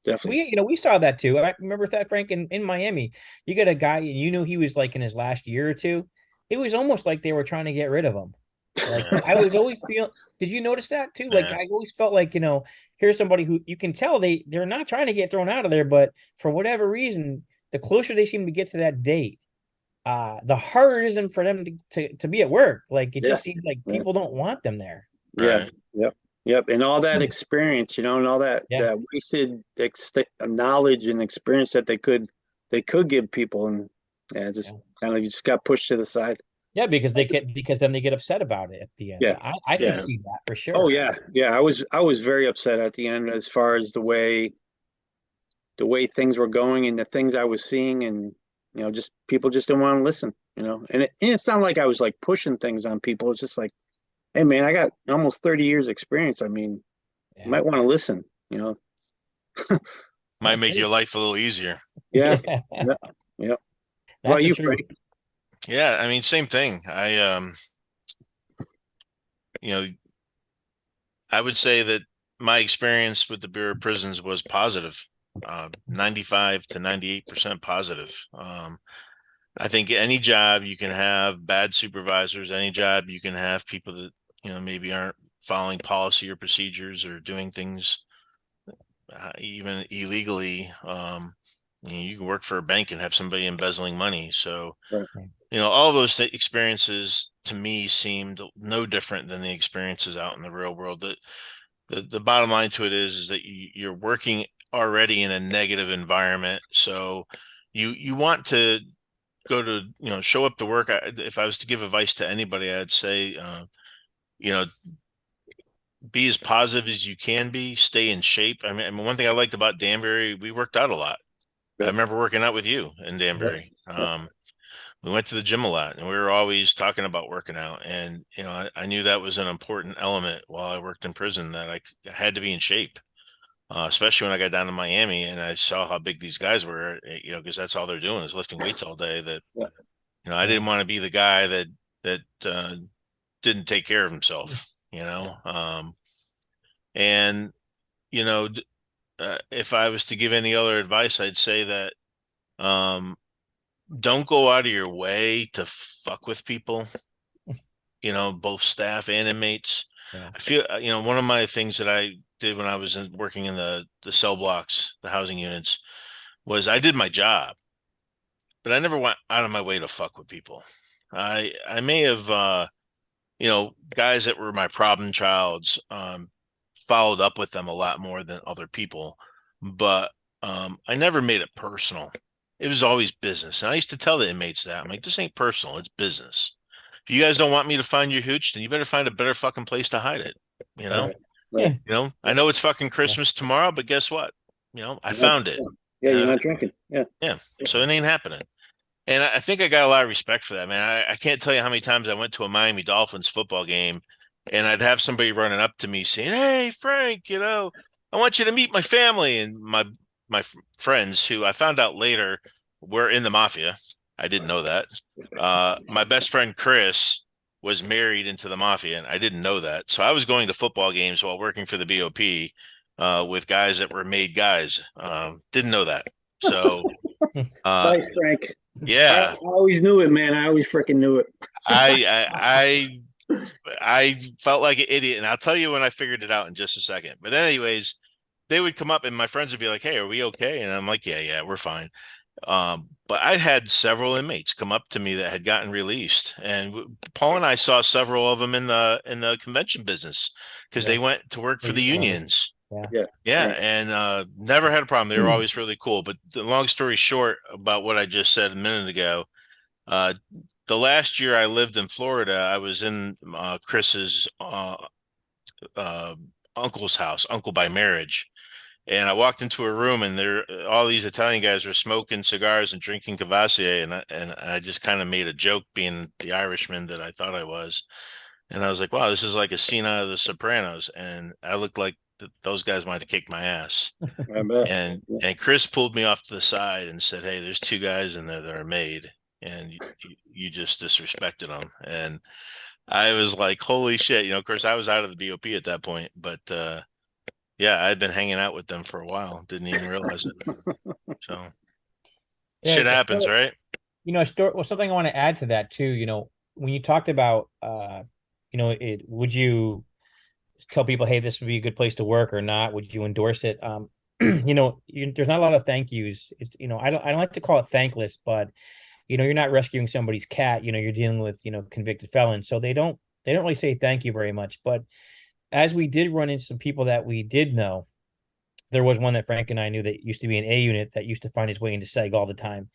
definitely. We saw that too. I remember that, Frank, in Miami. You got a guy, and he was like in his last year or two. It was almost like they were trying to get rid of him. Like Yeah. I was always feel. Did you notice that too? Like Yeah. I always felt like here's somebody who you can tell they're not trying to get thrown out of there, but for whatever reason, the closer they seem to get to that date, the harder it is for them to be at work. Like it Yeah, just seems like yeah, people don't want them there. yeah, Right. yep, yep, and all that experience, and all that Yeah. that wasted knowledge and experience that they could give people, and yeah, just Yeah. kind of just got pushed to the side. Yeah, because then they get upset about it at the end. Yeah, I can yeah. see that for Oh sure. yeah, yeah. I was very upset at the end as far as the way things were going and the things I was seeing, and just people just didn't want to listen. And it's not like I was like pushing things on people. It's just like, hey man, I got almost 30 years experience. I mean, you Yeah. might want to listen. Might make Hey, your life a little easier. Yeah, yeah, yeah, yeah. What that's about the you, truth. Frank? Yeah, I mean, same thing. You know, I would say that my experience with the Bureau of Prisons was positive, 95 to 98% positive. I think any job you can have bad supervisors, any job you can have people that, maybe aren't following policy or procedures or doing things even illegally. You can work for a bank and have somebody embezzling money. So, Right. all those experiences to me seemed no different than the experiences out in the real world. The bottom line to it is that you're working already in a negative environment. So you want to go to, show up to work. If I was to give advice to anybody, I'd say, you know, be as positive as you can be, stay in shape. I mean, one thing I liked about Danbury, we worked out a lot. I Yep. remember working out with you in Yep. Danbury. Yep. We went to the gym a lot, and we were always talking about working out. And, I knew that was an important element while I worked in prison, that I had to be in shape, especially when I got down to Miami and I saw how big these guys were, because that's all they're doing is lifting weights all day. That, Yep. I Yeah. didn't want to be the guy that didn't take care of himself. And, if I was to give any other advice, I'd say that, don't go out of your way to fuck with people, both staff and inmates. Yeah. I feel, one of my things that I did when I was working in the cell blocks, the housing units, was I did my job, but I never went out of my way to fuck with people. I may have, guys that were my problem childs, followed up with them a lot more than other people, but I never made it personal. It was always business. And I used to tell the inmates that. I'm like, this ain't personal, it's business. If you guys don't want me to find your hooch, then you better find a better fucking place to hide it. You know, Right. Right. I know it's fucking Christmas tomorrow, but guess what? I found it. Yeah, you're not drinking. Yeah. Yeah. So it ain't happening. And I think I got a lot of respect for that, man. I can't tell you how many times I went to a Miami Dolphins football game and I'd have somebody running up to me saying, "Hey, Frank, I want you to meet my family." And my friends, who I found out later were in the mafia. I didn't know that. My best friend Chris was married into the mafia, and I didn't know that. So I was going to football games while working for the BOP, with guys that were made guys. Didn't know that. So Thanks, Frank. I yeah, always knew it, man. I always freaking knew it. I I felt like an idiot, and I'll tell you when I figured it out in just a second. But anyways, they would come up, and my friends would be like, "Hey, are we okay?" And I'm like, "Yeah, we're fine." But I had several inmates come up to me that had gotten released, and Paul and I saw several of them in the convention business because they went to work for the unions. Yeah. Yeah. Yeah, Right. and never had a problem. They were always really cool. But the long story short about what I just said a minute ago, uh, the last year I lived in Florida, I was in Chris's uh, uncle's house, uncle by marriage. And I walked into a room, and there, all these Italian guys were smoking cigars and drinking Cavassier, and I just kind of made a joke, being the Irishman that I thought I was, and I was like, "Wow, this is like a scene out of The Sopranos," and I looked like those guys might have kicked my ass. I bet. And Chris pulled me off to the side and said, "Hey, there's two guys in there that are made, and you just disrespected them." And I was like, "Holy shit!" Of course, I was out of the BOP at that point, but yeah, I'd been hanging out with them for a while, didn't even realize it. So Yeah. shit happens, right? Something I want to add to that too, when you talked about, would you tell people, hey, this would be a good place to work or not? Would you endorse it? There's not a lot of thank yous. I don't like to call it thankless, but you're not rescuing somebody's cat. You're dealing with convicted felons, so they don't really say thank you very much. But as we did run into some people that we did know, there was one that Frank and I knew that used to be an A unit that used to find his way into SEG all the time.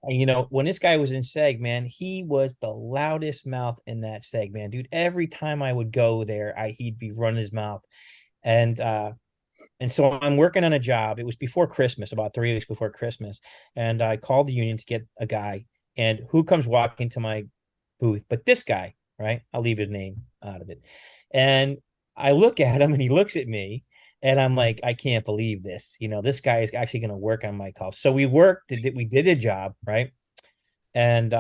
And when this guy was in SEG, man, he was the loudest mouth in that SEG, man, dude. Every time I would go there, he'd be running his mouth. And so I'm working on a job. It was before Christmas, about 3 weeks before Christmas. And I called the union to get a guy. And who comes walking to my booth? But this guy, right? I'll leave his name out of it. And I look at him and he looks at me. And I'm like, I can't believe this. This guy is actually going to work on my call. So we did a job, right? And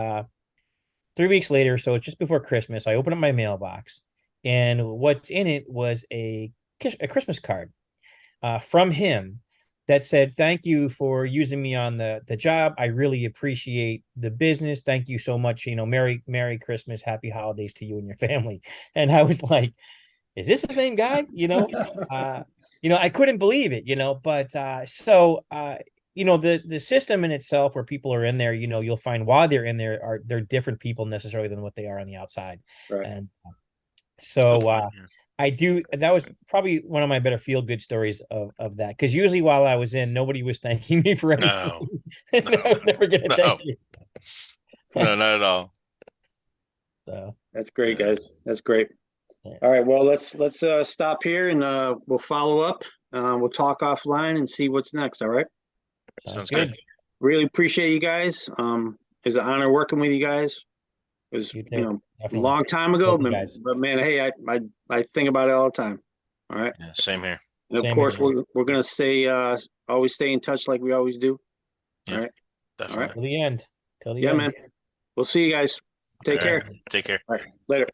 3 weeks later, so it's just before Christmas, I open up my mailbox, and what's in it was a Christmas card from him that said, "Thank you for using me on the job. I really appreciate the business. Thank you so much. Merry Christmas, Happy Holidays to you and your family." And I was like, "Is this the same guy?" I couldn't believe it. The system in itself, where people are in there, you'll find while they're in there, they're different people necessarily than what they are on the outside. Right. And Good so point, yeah. that was probably one of my better feel good stories of that, because usually while I was in, nobody was thanking me for anything. No, And I was never gonna no, thank you. no, not at all. So That's great, Yeah. guys. That's great. yeah. All right. Well, let's stop here and we'll follow up. We'll talk offline and see what's next. All right. Sounds good. good. Really appreciate you guys. It's an honor working with you guys. It was, You you too. know, a Definitely. long time ago, Thank you, guys. but man, hey, I think about it all the time. All right. Yeah, same here. And of Same course, here. we're gonna stay always stay in touch like we always do. All Yeah, right. All right. definitely. Till the end. Till the Yeah, end. man. We'll see you guys. Take All right. care. Take care. All right. Later.